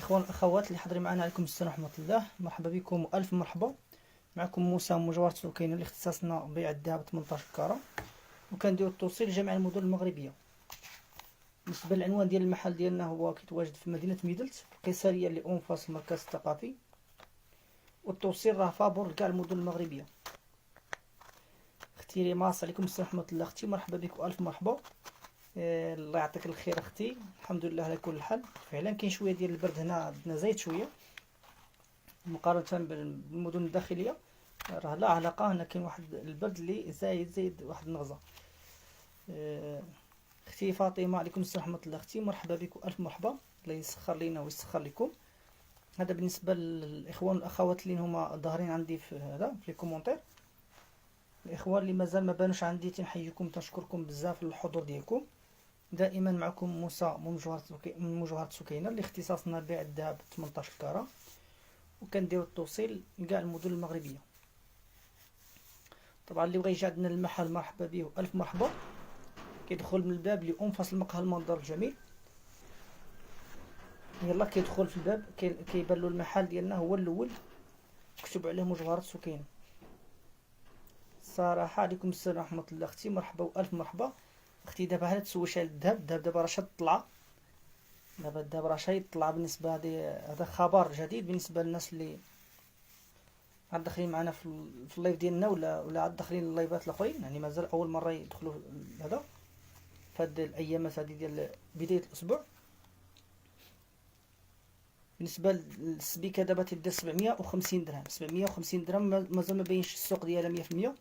الإخوان والأخوات اللي حاضرين معنا، عليكم السلام ورحمة الله. مرحبا بكم وألف مرحبا. معكم موسى من مجوهرة سكينة اللي اختصاصنا بيع الذهب 18 كارة، وكنديرو التوصيل لجميع المدن المغربية. بالنسبة للعنوان ديال المحل ديالنا، هو كيتواجد في مدينة ميدلت القيصرية اللي اون فاس المركز الثقافي، والتوصيل راه فابور لكاع المدن المغربية. اختي ريماس، عليكم السلام ورحمة الله. اختي مرحبا بك وألف مرحبا. الله يعطيك الخير اختي، الحمد لله على كل حال. فعلا كاين شويه ديال البرد هنا عندنا، زايد شويه مقارنه بالمدن الداخليه. راه لا علاقه، هنا كاين واحد البرد اللي زايد واحد النغزه. اختي فاطمه، عليكم السلام ورحمه الله. اختي مرحبا بك والف مرحبا، الله يسخر لينا ويسخر لكم. هذا بالنسبه للاخوان والاخوات اللي هما ظاهرين عندي في هذا في لي كومونتير. الاخوان اللي مازال ما بانوش عندي، تنحييكم تنشكركم بزاف للحضور ديالكم. دائما معكم موسى من مجوهرة سكينة اللي اختصاصنا بيع الذهب 18 كارة، وكنديرو التوصيل لكاع المدن المغربية. طبعا اللي بغى يجي عندنا المحل مرحبا به والف مرحبا. كيدخل من الباب اللي انفاس المقهى المنظر الجميل. يلا كيدخل في الباب كيبان له المحل ديالنا هو الاول، مكتوب عليه مجوهرة سكينة. صراحة عليكم السلام ورحمة الله. اختي مرحبا والف مرحبا. اختي دابا هانت تسولش على الذهب، دابا راه شاد طلع. الذهب راه شايد طلع. بالنسبة هذا خبر جديد بالنسبة للناس اللي عاد داخلين معنا في اللايف ديالنا، ولا عاد داخلين اللايفات الاخرين، يعني مازال اول مرة يدخلوا هذا في هاد الايامات هذه ديال بداية الاسبوع. بالنسبة للسبيكة دابا تدير 750 درهم. 750 درهم مازال ما باينش السوق ديالها 100%،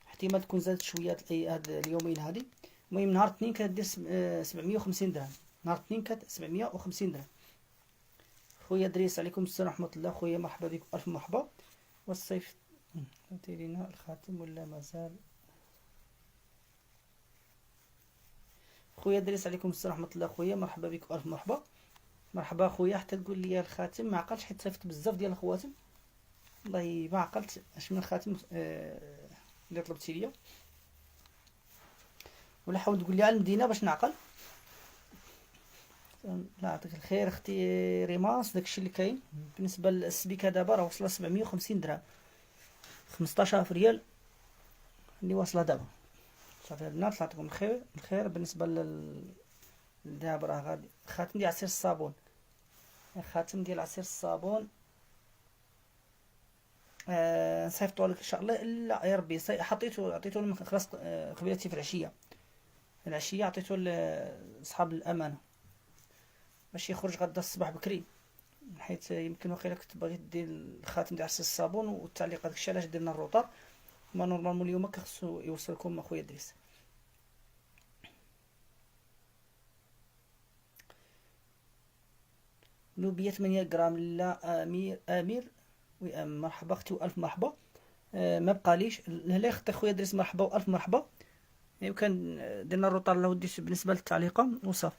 احتمال تكون زادت شوية هاد اليومين هادي. المهم نهار اثنين كدير 750 درهم. نهار اثنين كانت 750 درهم. خويا دريس، عليكم السلام ورحمة الله. خويا مرحبا بك ألف مرحبا. والصيف عطي لينا الخاتم ولا مازال؟ خويا دريس، عليكم السلام ورحمة الله. خويا مرحبا بك ألف مرحبا. مرحبا خويا. حتى تقول لي الخاتم ما عقلتش، حيت صيفط بزاف ديال الخواتم، والله ما عقلت اش من الخاتم اللي طلبتي ليا، ولا حاول تقول لي على المدينة باش نعقل. لا يعطيك الخير اختي ريماس. داكشي اللي كاين. بالنسبه للسبيكه دابا راه وصله 750 درهم، 15000 ريال اللي واصله دابا. صافي البنات، الله يعطيكم الخير. بالنسبه للذهب راه غادي خاتم ديال عصير الصابون. خاتم ديال عصير الصابون نصيفطو لك ان شاء الله. لا يا ربي، عطيتو خلاص قبيلتي في العشيه عطيتو لاصحاب الامانه باش يخرج غدا الصباح بكري، حيت يمكن واقيلا كنت باغي دير الخاتم ديال عصير الصابون والتعليقات داكشي علاش درنا الروطار. ما نورمالمون اليوم كخصو يوصلكم اخويا دريس. لوبيا 8 غرام. لا امير مرحبا اختي والف مرحبا. ما بقاليش لا اختي خويا دريس، مرحبا والف مرحبا. وكان درنا الروطار لودي بالنسبه للتعليقه وصافي.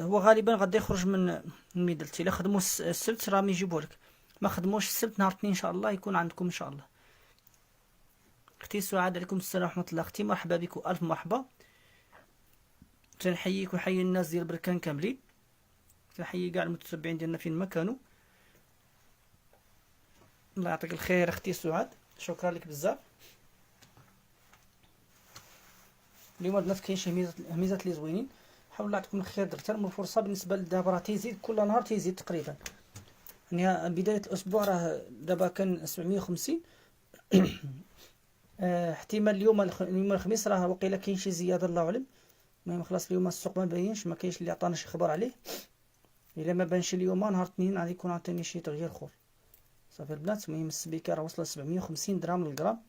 هو غالبا غادي يخرج من ميدلتي. الا خدموا السبت راهم يجيبوه لك، ما خدموش السبت نهار اثنين ان شاء الله يكون عندكم ان شاء الله. اختي سعاد، عليكم السلام ورحمه الله. اختي مرحبا بك والف مرحبا. تنحييك ونحيي الناس ديال بركان كاملين، تنحيي كاع المتتبعين ديالنا فين ما كانوا. الله يعطيك الخير اختي سعاد، شكرا لك بزاف. اليوم البنات كاين شي هميزات اللي زوينين. حاول الله يعطيكم الخير. درت لهم الفرصه. بالنسبه للذهب راه تيزيد كل نهار، تيزيد تقريبا. يعني بدايه الاسبوع راه دابا كان 750. احتمال اليوم الخميس راه وقيلا كاين شي زياده، الله اعلم. المهم خلاص اليوم السوق ما باينش، ما كاينش اللي عطانا شي خبر عليه. الا ما بانش اليوم نهار اثنين غادي يكون عطيني شي تغيير اخر. صافي البنات. المهم السبيكه راه وصله 750 درهم للغرام،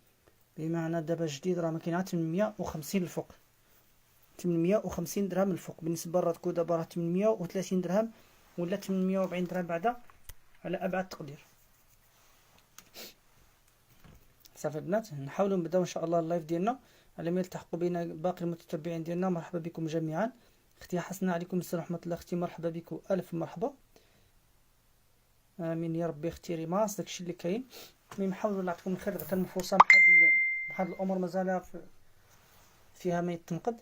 بمعنى دابا جديد راه ما كاين عاد 850 الفوق. 850 درهم الفوق. بالنسبه للراتكو دابا راه 830 درهم ولا 840 درهم بعدا على ابعد تقدير. صافي البنات، نحاولوا نبداو ان شاء الله اللايف ديالنا على ما يلتحقوا بنا باقي المتتبعين ديالنا. مرحبا بكم جميعا. اختي حسنه، عليكم السلام ورحمه الله. اختي مرحبا بكم الف مرحبا. امين يا ربي. اختي ريماس، داكشي اللي كاين. المهم نحاولوا نعطيكم الخير. عطينا الفرصه بحال الامور مازال فيها ما يتنقد.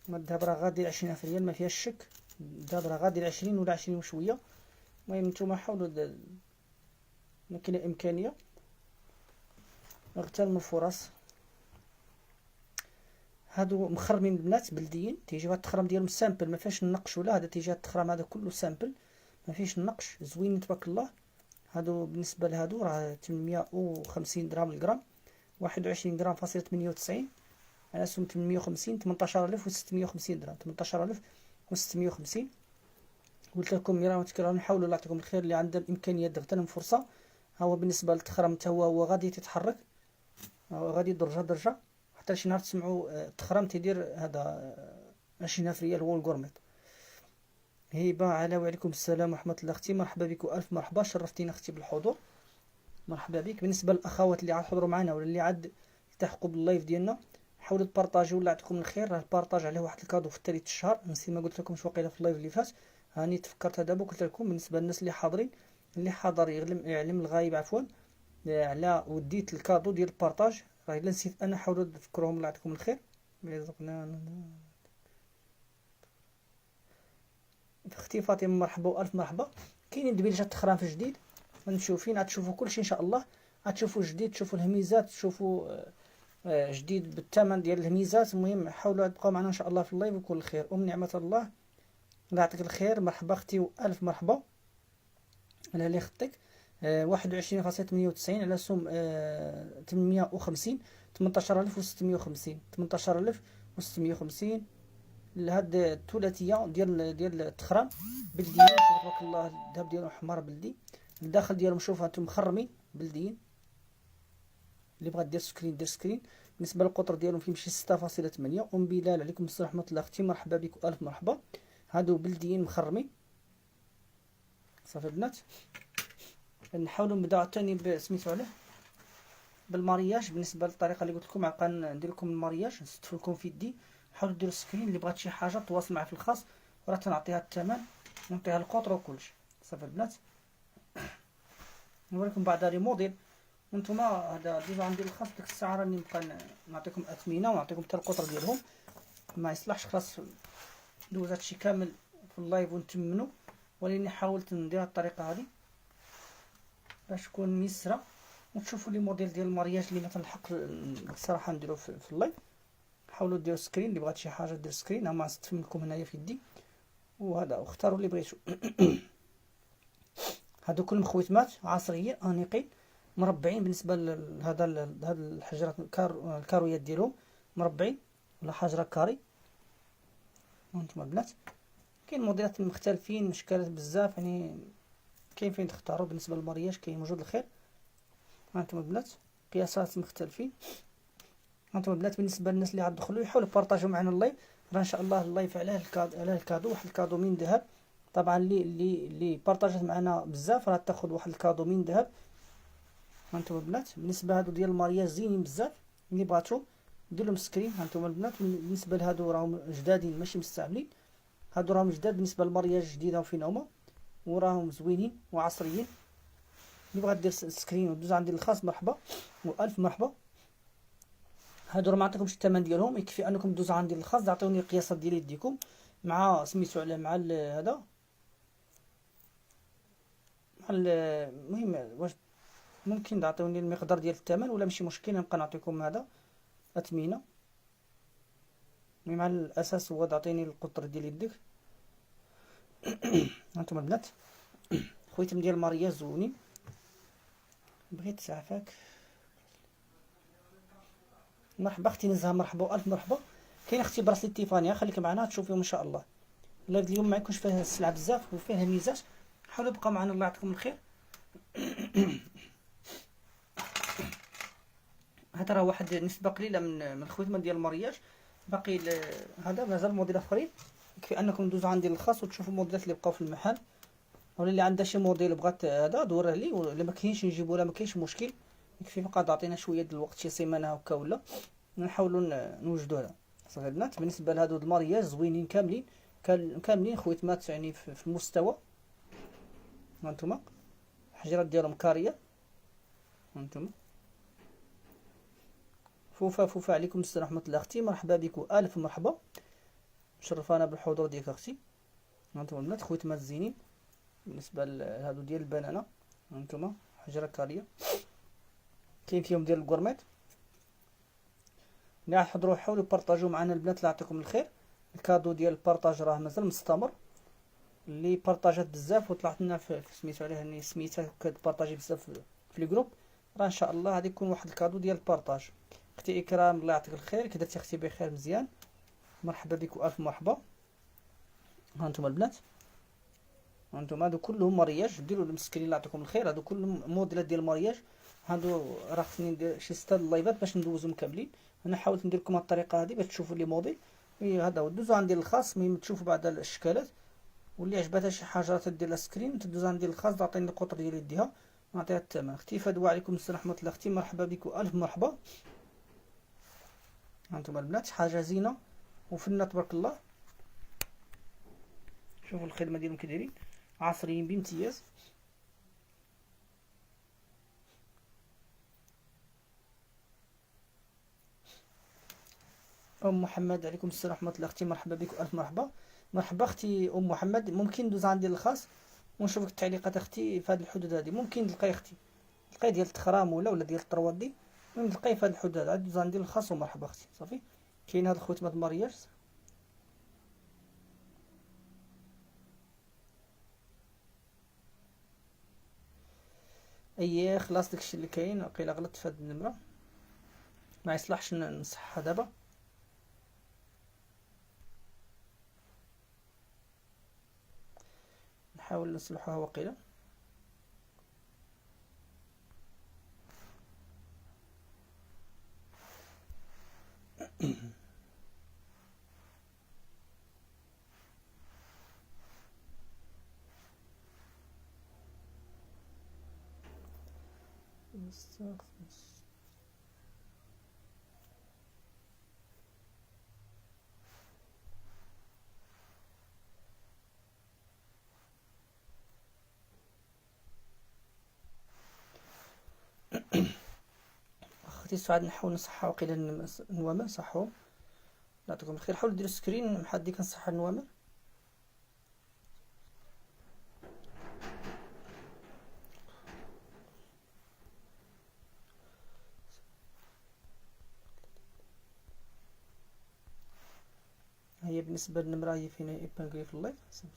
الذهب راه غادي 20000 ريال ما فيهاش الشك. الذهب راه غادي 20 ولا 20 وشويه. المهم نتوما حاولوا ما كاين امكانيه اغتنموا الفرص. هادو مخرمين البنات بلديين، تيجيو هاد التخرام ديالهم سامبل ما فيهاش النقش ولا هذا، تيجي هاد التخرام هذا كله سامبل ما فيهش النقش، زوينين تبارك الله. هادو بالنسبه لهادو راه 850 درهم الغرام، 21 غرام فاصلة 98 على سوم 850، 18650 درهم، 18650. قلت لكم مرارا وتكرارا نحاولوا الله يعطيكم الخير اللي عنده الامكانيه تغتنم فرصه. هو بالنسبه للتخرم حتى هو غادي تتحرك، هو غادي درجه درجه حتى شي نهار تسمعوا التخرم تيدير هذا 20000 ريال هو الكورميط. هبه على وعليكم السلام ورحمه الله اختي، مرحبا بك والف مرحبا، شرفتينا اختي بالحضور، مرحبا بك. بالنسبه للاخوات اللي عاد حضروا معنا ولا اللي عاد التحقوا باللايف ديالنا، حاولوا تبارطاجيو الله يعطيكم الخير. راه البارطاج عليه واحد الكادو في الثالث الشهر، نسيت ما قلت لكمش واقيلا في اللايف اللي فات، هاني تفكرتها دابا قلت لكم. بالنسبه للناس اللي حاضرين، اللي حاضر يعلم الغايب عفوا على وديت الكادو ديال البارطاج، راه الا نسيت انا حاولوا تذكروهم الله يعطيكم الخير. اختي فاطمه مرحبا والف مرحبا. كاينين دبيجات تخرام في جديد، نشوفين غتشوفوا كلشي ان شاء الله، غتشوفوا جديد، تشوفوا الهميزات، تشوفوا جديد بالثمن ديال الهميزات. المهم حاولوا تبقاو معنا ان شاء الله في اللايف وكل خير. نعمه الله الله يعطيك الخير، مرحبا اختي والف مرحبا على لي خطيك. 21.98 على سوم 850، 18650، 18650 لهاد الثلاثيه ديال التخرام بلديين تبارك الله. الذهب ديالهم حمار بلدي، الداخل ديالهم شوف هانتم مخرمين بلديين. اللي بغى دير سكرين دير سكرين. بالنسبه للقطر ديالهم كيمشي 6.8. بلال عليكم السلام ورحمه الله اختي، مرحبا بك والف مرحبا. هادو بلديين مخرمين صافي البنات. نحاولوا نبداو ثاني سميتو عليه بالمارياج. بالنسبه للطريقه اللي قلت لكم غنبقى ندير لكم المارياج نستف لكم في يدي. حاولوا ديروا السكرين، اللي بغات شي حاجه تواصل معي في الخاص، راه تنعطيها الثمن نعطيها القطر وكلشي صافي البنات. نوريكم بعدا لي موديل وانتم هذا ديجا عندي الخاص ديك الساعه راني نبقى نعطيكم اثمنه ونعطيكم حتى القطر ديالهم. ما يصلحش خلاص دوز هادشي كامل في اللايف ونتمنوا، ولكن حاولت ندير الطريقه هذه باش تكون ميسره وتشوفوا لي موديل ديال المارياج اللي ما تنحق الصراحه نديرو في اللايف. حاولوا ديروا سكرين، اللي بغات شي حاجه دير سكرين. هما نستفهم لكم هنايا في يدي وهذا، واختاروا اللي بغيتو. هادو كلهم خويتمات عصريين انيقين مربعين. بالنسبه لهذا الحجرات الكارويات ديالهم مربعين ولا حجره كاري. وانتم البنات كاين موديلات مختلفين اشكالات بزاف، يعني كاين فين تختاروا. بالنسبه للمارياج كاين موجود الخير. هانتوما البنات قياسات مختلفين. هانتوما البنات بالنسبه للناس اللي عاد دخلوا يحاولوا يبارطاجيو معنا اللايف، راه ان شاء الله اللايف على الكادو واحد الكادو من ذهب. طبعا اللي بارطاجات معنا بزاف راه تاخذ واحد الكادو من ذهب. هانتوما البنات بالنسبه هادو ديال المارياج زينين بزاف، اللي بغاتو دير لهم سكرين. هانتوما البنات بالنسبه لهادو راهم جدادين ماشي مستعملين، هادو راهم جداد بالنسبه للمارياج جديده فين هما وراهم زوينين وعصريين. اللي بغات دير سكرين ودوز عندي الخاص مرحبا والف مرحبا. هادو راه ما عطيتكمش الثمن ديالهم، يكفي انكم دوزوا عندي الخاص تعطيوني القياسات ديال يديكم مع سميتو على مع هذا مع المهم واش ممكن تعطيوني المقدار ديال الثمن ولا ماشي مشكل، نبقى نعطيكم هذا اثمنه. مع الاساس هو تعطيني القطر ديال يدك. هانتوما البنات خويتم ديال ماريا زوني بغيت تعافاك. مرحبا اختي نزهه، مرحبا والف مرحبا. كاين اختي براسلي تيفانيا، خليك معنا تشوفيهم ان شاء الله. اللايف اليوم ما يكونش فيه السلعه بزاف وفيه ميزات، حاولوا بقاو معنا الله يعطيكم الخير. هذا راه واحد نسبه قليله من الخدمه ديال المارياج، باقي هذا مازال موديلات اخرين. يكفي انكم دوزوا عندي الخاص وتشوفوا الموديلات اللي بقاو في المحل، ولا اللي عندها شي موديل بغات هذا دوره لي، ولا ما كاينش نجيبو ولا ما كاينش مشكل. يكفي فقط تعطينا شويه ديال الوقت شي سيمانه هكا ولا نحاولوا نوجدوا هذا صافي البنات. بالنسبه لهادو المارياج زوينين كاملين خويتمات يعني في المستوى. هانتوما الحجرات ديالهم كاريه. هانتوما فوفا عليكم السلام ورحمه الله اختي، مرحبا بك والف مرحبا، مشرفانا بالحضور ديالك اختي. هانتوما البنات خويتمات زينين بالنسبه لهادو ديال البنانه هانتوما حجره كاريه. كاين فيهم ديال الكورميت. ملي حضروا حاولوا بارطاجيو معنا البنات الله يعطيكم الخير. الكادو ديال البارطاج راه مازال مستمر. اللي بارطاجات بزاف وطلعت لنا في سميتو عليه اني سميتها كتبارطاجي بزاف في لي جروب، راه ان شاء الله غادي يكون واحد الكادو ديال البارطاج. اختي اكرام الله يعطيك الخير، كي درتي اختي بخير مزيان، مرحبا بك والف مرحبا. هانتوما البنات، هانتوما هادو كلهم مارياج، ديروا المسكرين الله يعطيكم الخير، هادو كلهم موديلات ديال المارياج. هادو راه خصني ندير شي 6 اللايفات باش ندوزهم كاملين. انا حاولت ندير لكم هاد الطريقه هادي باش تشوفوا لي موديل. هذا هو دوزو عندي الخاص، مهم تشوفوا بعض الاشكالات، واللي عجبتها شي حاجه تدير لها سكرين تدوز عندي الخاص، تعطيني القطر ديال يديها نعطيها الثمن. اختي فدوى عليكم السلام ورحمه الله، اختي مرحبا بك والف مرحبا. هانتوما البنات حاجه زينه وفنه تبارك الله. شوفوا الخدمه ديالهم كي دايرين، عصريين بامتياز. ام محمد عليكم السلام ورحمه الله، اختي مرحبا بك والف مرحبا. مرحبا اختي ام محمد، ممكن ندوز عندي الخاص ونشوفك التعليقات اختي في هذه الحدود هذه. ممكن تلقاي اختي، تلقاي ديال التخرام ولا ديال الطروات دي، المهم تلقاي في هذه الحدود هذه دوز عندي الخاص ومرحبا اختي. صافي كاين هاد الخوت ماد المارياج. اي خلاص داكشي اللي كاين، وقيلا غلطت في هاد النمره ما يصلحش نصحها دابا. نحاول نصلحها وقيلا. اختي سعاد نحاول نصحها وقيلا النوامر صحهم. يعطيكم الخير، حاولوا ديروا سكرين محدي كنصح النوامر. هي بالنسبه للنمره هي فين ايبانكري في اللايف 0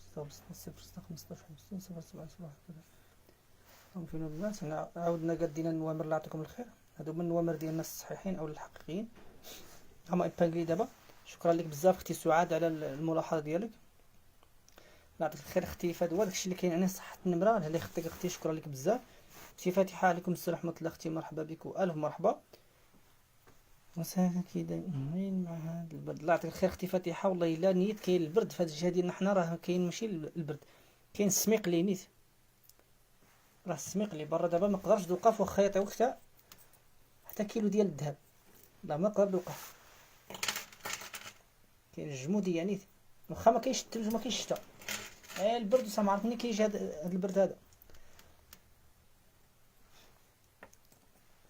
فين البنات. هنا عاودنا قدينا النوامر الله يعطيكم الخير، هادو من النوامر ديالنا الصحيحين او الحقيقيين. هما ايبانكري دابا. شكرا لك بزاف اختي سعاد على الملاحظه ديالك، الله يعطيك الخير. اختي فدوى داكشي اللي كاين، انا صحت النمره اللي خطيك اختي، شكرا لك بزاف. اختي فاتحه عليكم السلام ورحمه الله، اختي مرحبا بك والف مرحبا. مساكن كي دايرين مع هاد البرد، الله يعطيك الخير اختي فاتحه. والله الا نيت كاين البرد في هاد الجهه ديالنا حنا، راه كاين ماشي البرد، كاين السميق اللي نيت، راه السميق اللي برا دابا ما نقدرش نوقف واخا يعطيوك حتى كيلو ديال الذهب، لا ما نقدر نوقف. كاين الجموديه نيت، واخا ما كاينش الثلج وما كاينش الشتا، البرد وصا عرفني كيجي هاد البرد هذا.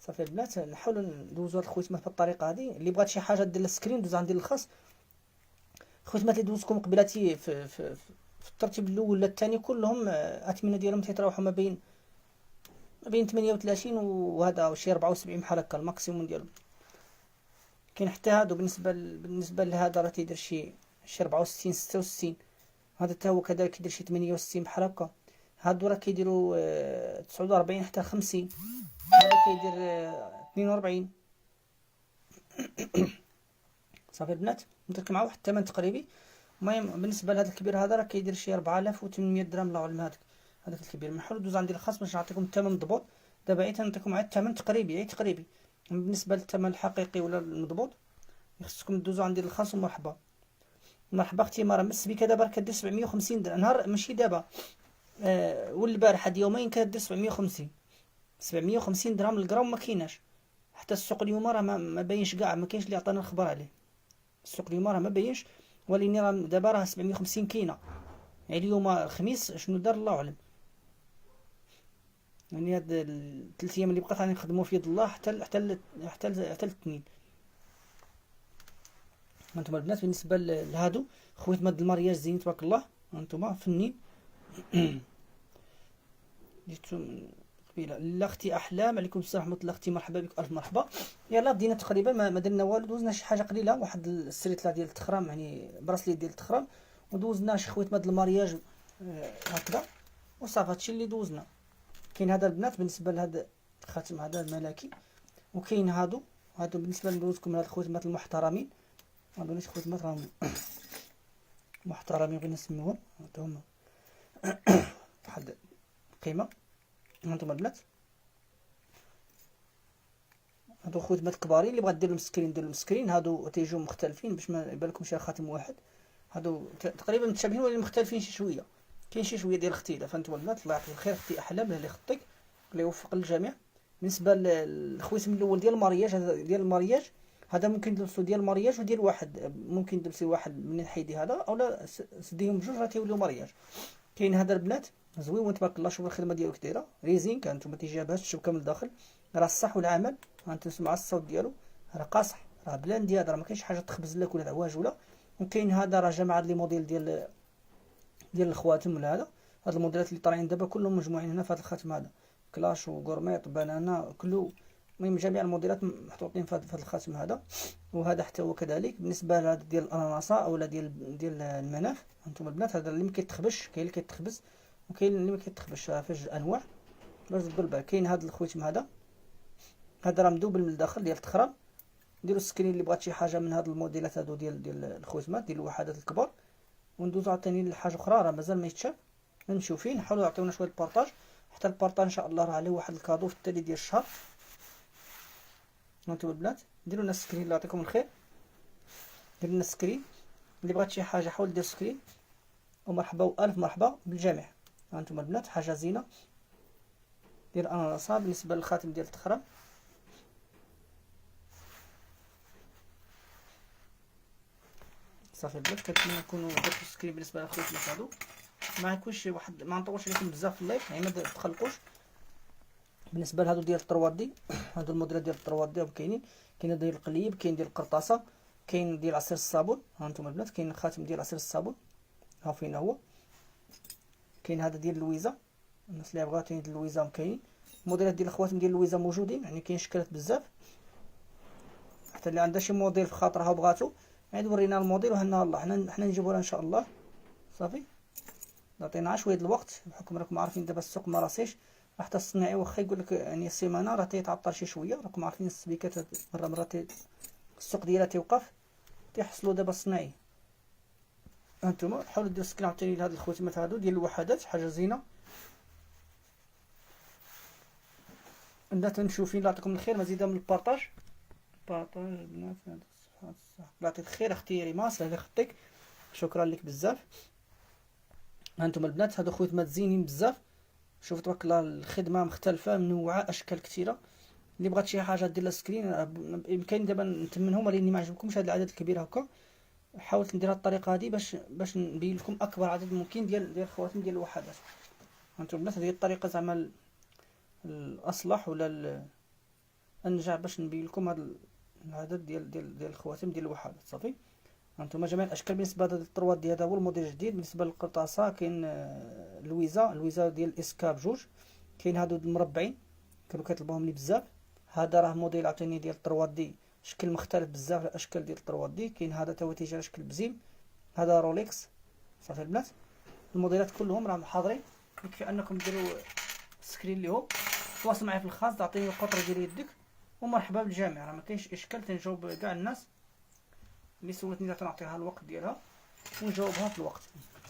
صافي البنات نحاولوا ندوزو هاد الخويتمات بالطريقه هادي. اللي بغات شي حاجه دير السكرين دوز عندي الخاص. الخويتمات اللي دوزتكم قبلاتي في الترتيب الاول ولا الثاني كلهم الاثمنه ديالهم تيتراوحوا ما بين 38 وهذا شي 74 بحال هكا الماكسيموم ديالهم. كاين حتى هادو بالنسبه لهذا راه تيدير شي 64 66، هذا حتى هو كذلك كيدير شي 68 بحال هكا. هادو راه كيديروا 49 حتى 50، هذا كيدير 42. صافي البنات ندير مع واحد الثمن تقريبي. المهم بالنسبه لهذا الكبير هذا راه كيدير شي 4800 درهم الله اعلم. هذاك الكبير نحاول ندوز عندي الخاص باش نعطيكم الثمن مضبوط. دابا عيت نعطيكم على الثمن تقريبي تقريبي. بالنسبه للثمن الحقيقي ولا المضبوط خصكم دوزو عندي الخاص. ومرحبا مرحبا اختي مرة مس بك. دابا كدير 750 درهم نهار، ماشي دابا والبارح هاد يومين كدير 750 درهم الغرام. ما كايناش حتى السوق اليوم راه ما باينش كاع، ما كاينش اللي عطانا الخبر عليه. السوق اليوم راه ما باينش، ولكن راه دابا راه 750 كاينه. يعني اليوم الخميس شنو دار الله اعلم. يعني هاد 3 ايام اللي بقات غادي نخدموا في يد الله حتى الاثنين. هانتوما البنات بالنسبه لهادو خويت ماد المارياج زين تبارك الله، هانتوما فنين. جيتو قبيله. لا اختي احلام، عليكم السلام ورحمه الله اختي، مرحبا بك الف مرحبا. يلا بدينا تقريبا، ما درنا والو، دوزنا شي حاجه قليله، واحد السريتلا ديال التخرام، يعني براسليت ديال التخرام، ودوزنا شي خويتمات المارياج هكذا وصافي. هادشي اللي دوزنا. كاين هذا البنات بالنسبه لهذا الخاتم هذا الملكي، وكاين هادو بالنسبه لندوزكم هاد الخويتمات المحترمين. هادو ناس خويتمات راهم محترمين، بغينا نسميوهم، هما واحد القيمه. هانتوما البنات، هادو خويتمات كبارين، اللي بغات دير لهم سكرين دير لهم سكرين. هادو تيجيو مختلفين باش ما يبان لكمش خاتم واحد. هادو تقريبا متشابهين ولكن مختلفين شي شويه، كاين شي شويه ديال الاختلاف. هانتوما البنات الله يعطيك الخير اختي احلام، اللي خطيك الله يوفق للجميع. بالنسبه للخويتم الاول ديال المارياج، هذا ديال المارياج، هذا ممكن تلبسوا ديال المارياج وديال واحد، ممكن تلبسي واحد من حيدي هذا، اولا سديهم بجوج راه تيوليو مارياج. كاين هذا البنات زوين تبارك الله، شوفوا الخدمه ديالو كي دايره ريزين، كانتم تيجيها بهذا الشبكه من الداخل، راه الصح والعمل. هانتم تسمعوا الصوت ديالو راه قاصح، راه بلاندي، هذا راه ما كاينش حاجه تخبز لك ولا عواج ولا. وكاين هذا راه جمع لي موديل ديال الخواتم ولا هذا. هاد الموديلات اللي طالعين دابا كلهم مجموعين هنا في هذا الخاتم هذا، كلاش وغورميط بانانا كله، المهم جميع الموديلات محطوطين في هذا الخاتم هذا. وهذا حتى هو كذلك. بالنسبه لهذا ديال الاناناسه اولا ديال المناف، هانتوما البنات هذا اللي ما كيتخبش، كاين اللي كيتخبز وكاين اللي ما كيتخبش، راه فيه جوج انواع باش تدوا البال. كاين هذا الخويتم هذا راه مدوبل من الداخل ديال التخرام. ديروا السكرين اللي بغات شي حاجه من هاد الموديلات هادو ديال الخويتمات ديال الوحدات الكبار. وندوزو عاوتاني لحاجه اخرى راه مازال ما يتشاف، نمشيو فيه نحاولوا يعطيونا شويه البارطاج، حتى البارطاج ان شاء الله راه عليه واحد الكادو في التالي ديال الشهر. هانتوما البنات ديروا لنا السكرين الله يعطيكم الخير، ديروا لنا السكرين اللي بغات شي حاجه، حاول دير سكرين، ومرحبا والف مرحبا بالجميع. هانتوما البنات حاجه زينه ديال الاناناسه. بالنسبه للخاتم ديال التخرم صافي البنات، كنتمنى نكونوا درتو السكرين بالنسبه لخويتنا هادو، ما يكونش واحد ما نطولش عليكم بزاف في اللايف، يعني ما تقلقوش. بالنسبه لهادو ديال 3 دي، هادو الموديلات ديال 3 دي كاينين، كاين ديال القليب، كاين ديال القرطاسه، كاين ديال عصير الصابون. ها انتم البنات كاين الخاتم ديال عصير الصابون، ها فين هو. كاين هذا ديال لويزا، الناس اللي بغات ديال لويزا كاين. الموديلات ديال الخواتم ديال لويزا موجودين، يعني كاين شكلات بزاف، حتى اللي عندها شي موديل في خاطرها وبغاتو عاد ورينا الموديل وهنا الله حنا نجيبوها ان شاء الله. صافي عطينا شويه الوقت بحكم راكم عارفين دابا السوق ما راسيش، حتى الصناعي واخا يقول لك يعني السيمانه راه تيتعطل شي شويه، راكم عارفين السبيكات مره السوق ديالها تيوقف، تيحصلوا دابا الصناعي. هانتوما حاولوا ديروا سكرين عاوتاني لهاد الخواتمات هادو ديال الوحدات، حاجه زينه. عندنا تنمشيو فين الله يعطيكم الخير، مزيدا من البارطاج البنات. هاد الصفحات صح، الله يعطيك الخير اختي ريماس، الله يخطيك، شكرا لك بزاف. هانتوما البنات هادو خواتمات زينين بزاف، شوفوا تبارك الله الخدمه مختلفه منوعه اشكال كثيره. اللي بغات شي حاجه دير لها سكرين بامكاني دابا نتمنهم، لاني ما عجبكمش هذا العدد الكبير هكا. حاولت ندير الطريقه هذه باش نبين لكم اكبر عدد ممكن ديال الخواتم ديال الوحدات. هانتوما البنات هذه الطريقه زعما الاصلح ولا انجع باش نبين لكم هذا العدد ديال الخواتم ديال الوحدات. صافي هانتوما جميع الاشكال. بالنسبه لهذا الطروات ديال هذا هو الموديل الجديد. بالنسبه للقرطاسه كاين لويزا ديال اسكاب جوج، كاين هادو المربعين كانوا كيطلبوهم لي بزاف. هذا راه موديل عاوتاني ديال 3 دي، شكل مختلف بزاف الاشكال ديال 3 دي. كاين هذا تا هو تيجي على شكل بزيم، هذا رولكس. صافي البنات الموديلات كلهم راهم حاضرين، يكفي انكم ديروا سكرين ليهم، تواصل معايا في الخاص، تعطيني القطره ديال يدك، ومرحبا بالجميع. راه ما كاينش اشكال، تنجاوب كاع الناس اللي سولتني تنعطيها الوقت ديالها ونجاوبها في الوقت.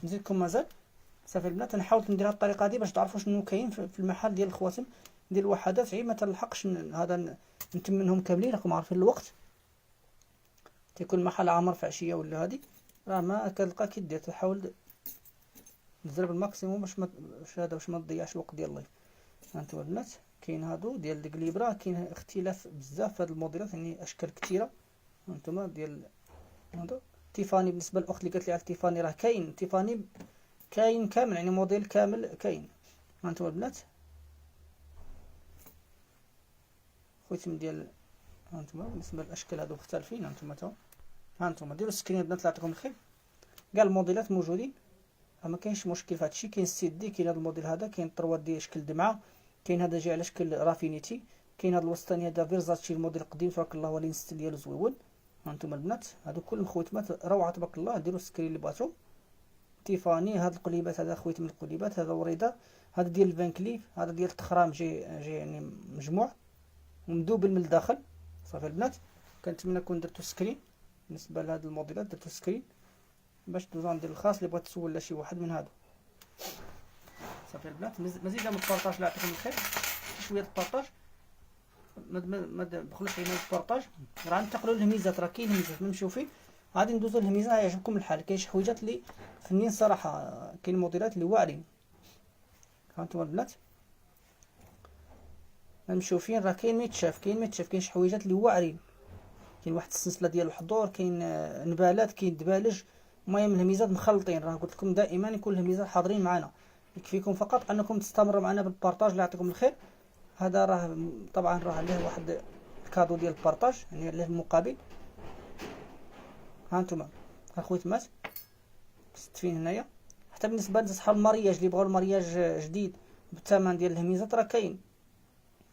نزيدكم مازال. صافي البنات نحاول نديرها الطريقه هذه باش تعرفوا شنو كاين في المحل ديال الخواتم ديال الوحدات، عيب ما تلحقش هذا نتمنهم كاملين، راكم عارفين الوقت تيكون المحل عامر في عشيه ولا هذه، راه ما كتلقى كي دير، تحاول تضرب الماكسيموم باش ما تضيعش الوقت ديال اللايف. هانتوما البنات كاين هادو ديال الكليبرا، كاين اختلاف بزاف في هاد الموديلات، يعني اشكال كثيره. هانتوما ديال هذا تيفاني، بالنسبه للاخت اللي قالت لي على تيفاني راه كاين تيفاني كاين كامل، يعني موديل كامل كاين. هانتوما البنات خويتم ديال هانتوما بالنسبه للاشكال هادو مختلفين. هانتوما ديروا السكرين البنات الله يعطيكم الخير، كاع الموديلات موجودين. ما كاينش مشكل في هادشي. كاين السيت دي، كاين هذا الموديل هذا، كاين الطروات ديال شكل دمعه، كاين هذا جاي على شكل رافينيتي، كاين هذا الوسطاني هذا فيرزاتشي الموديل القديم تبارك الله، ولكن الستيل ديالو زويون. هانتوما البنات هادو كل خويتمات روعه تبارك الله. ديروا السكرين اللي بغاتو. تيفاني هاد القليبات، هذا خويت من القليبات، هذا وريده، هذا ديال الفان كليف، هذا ديال التخرام جاي يعني مجموع ومدوبل من الداخل. صافي البنات، كنتمنى كون درتو سكرين بالنسبه لهاد الموديلات، درتو سكرين باش دوزو ندير الخاص اللي بغات تسول لا شي واحد من هادو. صافي البنات، مزيدا من البارطاج الله يعطيكم الخير، شويه البارطاج، ما تبخلوش علينا البارطاج. راه ننتقلوا للهميزات، راه كاين هميزات نمشيو فيه. غادي ندوزو للهميزه، يعجبكم الحال. كاين شي حويجات اللي فنين صراحه، كاين موديلات اللي واعرين. هانتوما البنات نمشيو فين، راه كاين ما يتشاف، كاين شي حويجات اللي واعرين. كاين واحد السلسله ديال الحضور، كاين نبالات، كاين دبالج. المهم الهميزات مخلطين، راه قلت لكم دائما يكون الهميزات حاضرين معنا. يكفيكم فقط انكم تستمروا معنا بالبارطاج الله يعطيكم الخير. هذا راه طبعا راه عليه واحد الكادو ديال البارطاج، يعني عليه المقابل. هانتوما اخويتمات مستفين هنايا. حتى بالنسبه لاصحاب المارياج اللي بغاو المارياج جديد بالثمن ديال الهميزات راه كاين.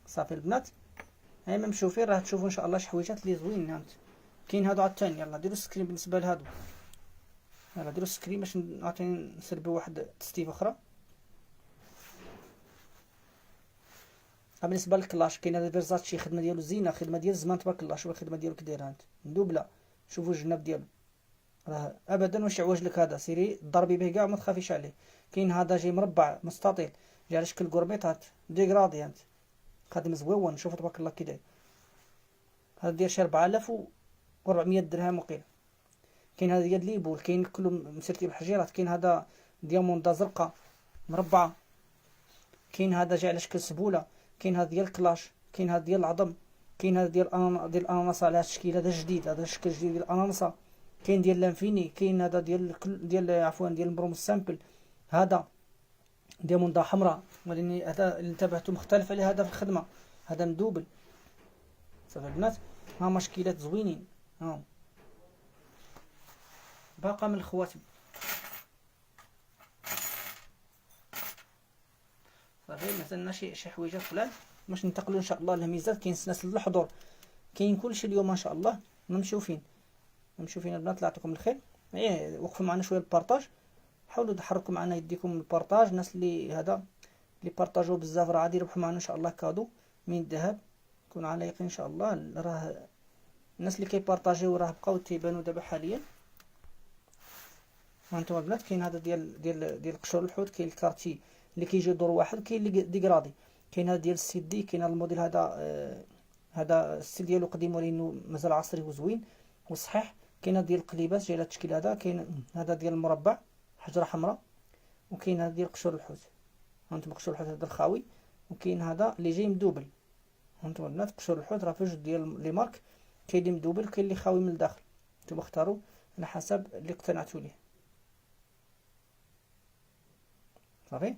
صافي البنات، هاي ما نمشيو فين، راه تشوفوا ان شاء الله شي حويجات اللي زوينين. هانت كاين هادو عاوتاني. يلاه ديروا سكرين بالنسبه لهادو، يلاه ديروا سكرين باش عاوتاني نسربوا واحد تستيف اخرى. بالنسبه للكلاش كاين هذا فيرزاتشي، خدمه ديالو زينه، خدمه ديال الزمان تبارك الله. شوف الخدمه ديالو كي داير، هانت مدوبله. شوفوا الجناب ديالو، راه ابدا واش يعوج لك. هذا سيري ضربي به كاع ما تخافيش عليه. كاين هذا جاي مربع مستطيل، جاي على شكل كوربيطات ديغرادي، هانت خادم زويون. شوف تبارك الله كي داير. هذا داير شي 4400 درهم وقيل. كاين هذا ديال ليبول، كاين كله مسرتي بالحجيرات. كاين هذا دياموندا زرقاء مربعه، كاين هذا جاي على شكل سبوله، كاين هذا ديال كلاش، كاين هذا ديال العظم، كاين هذا ديال الاناناسه على هذا الشكل هذا جديد، هذا الشكل جديد ديال الاناناسه. كاين ديال لانفيني، كاين هذا ديال عفوا ديال البروم سامبل. هذا دياموندا حمراء، ولكن هذا اللي انتبهتوا مختلف عليه هذا في الخدمه، هذا مدوبل. صافي البنات، ها مشكلات زوينين. ها باقا من الخواتم. صافي مثلا شي حويجات قلال باش ننتقلوا ان شاء الله للهميزات. كاين سلاسل الحضور، كاين كلشي اليوم ان شاء الله. نمشيو فين البنات الله يعطيكم الخير. وقفوا معنا شويه البارطاج، حاولوا تحركوا معنا يديكم البارطاج. الناس اللي اللي بارطاجوا بزاف راه غادي يربحوا معنا ان شاء الله كادو من الذهب. كونوا على يقين ان شاء الله. راه الناس اللي كيبارطاجيو راه بقاو تيبانوا دابا حاليا. هانتوما البنات، كاين هذا ديال قشور الحوت، كاين الكارتي اللي كيجي دور واحد، كاين اللي ديغرادي. كاين هذا ديال السيت دي، كاين هذا الموديل هذا. هذا الستيل ديالو قديم ولكنه مازال عصري وزوين وصحيح. كاين هذا ديال القليبات جاي على التشكيل هذا. كاين هذا ديال المربع حجره حمراء، وكاين هذا ديال قشور الحوت. هانتوما قشور الحوت هذا الخاوي، وكاين هذا اللي جاي مدوبل. هانتوما البنات قشور الحوت راه في جوج ديال لي مارك، كاين اللي مدوبل وكاين اللي خاوي من الداخل. نتوما اختاروا على حسب اللي اقتنعتوا ليه. صافي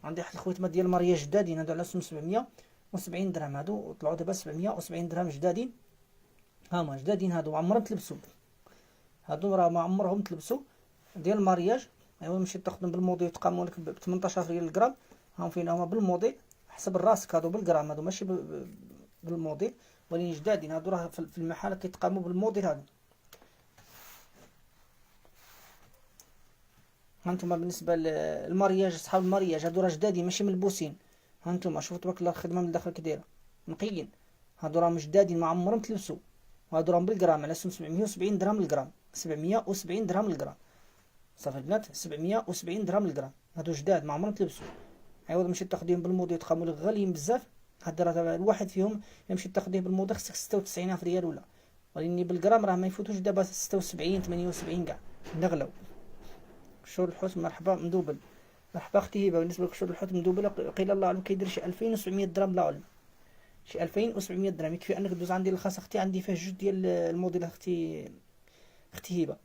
عندي واحد الخويتمات ديال ماريا جدادين، هادو على 770 درهم. هادو طلعوا دابا 770 درهم جدادين. هما جدادين هادو، عمرهم تلبسوا. هادو راه ما عمرهم تلبسوا ديال المارياج. ايوا مشيت تاخذهم بالموديل تقاموا لك ب 18 ريال الغرام. هاهم فين هما بالموديل حسب الراسك. هادو بالغرام، هادو ماشي بالموديل، ولكن جدادين. هادو راه في المحل كيتقاموا بالموديل. هادو هانتوما بالنسبه للمارياج، صحاب المارياج هادو راه جدادين ماشي ملبوسين. هانتوما شوفوا تبارك الله الخدمه من الداخل كي دايره نقيين. هادو راه جدادين ما عمرهم تلبسوا. وهادو راه بالغرام على 770 درهم الغرام. 770 درهم الغرام. صافي البنات، 770 درهم الغرام. هادو جداد ما عمرهم تلبسوا. عوض مشيت تاخذيهم بالموديل تقاموا لك غاليين بزاف. هاد راه الواحد فيهم يمشي تاخذيه بالموديل خصك 96 ريال ولا، ولكن بالغرام راه ما يفوتوش دابا 76 78 كاع نغلاو. قشور الحوت مرحبا مدوبل. مرحبا اختي هبه. بالنسبه لقشور الحوت مدوبل قيل الله اعلم كيدير شي 2700 درهم لا اعلم، شي 2700 درهم. يكفي انك دوز عندي الخاص اختي. عندي فيه جوج ديال الموديل اختي هبه.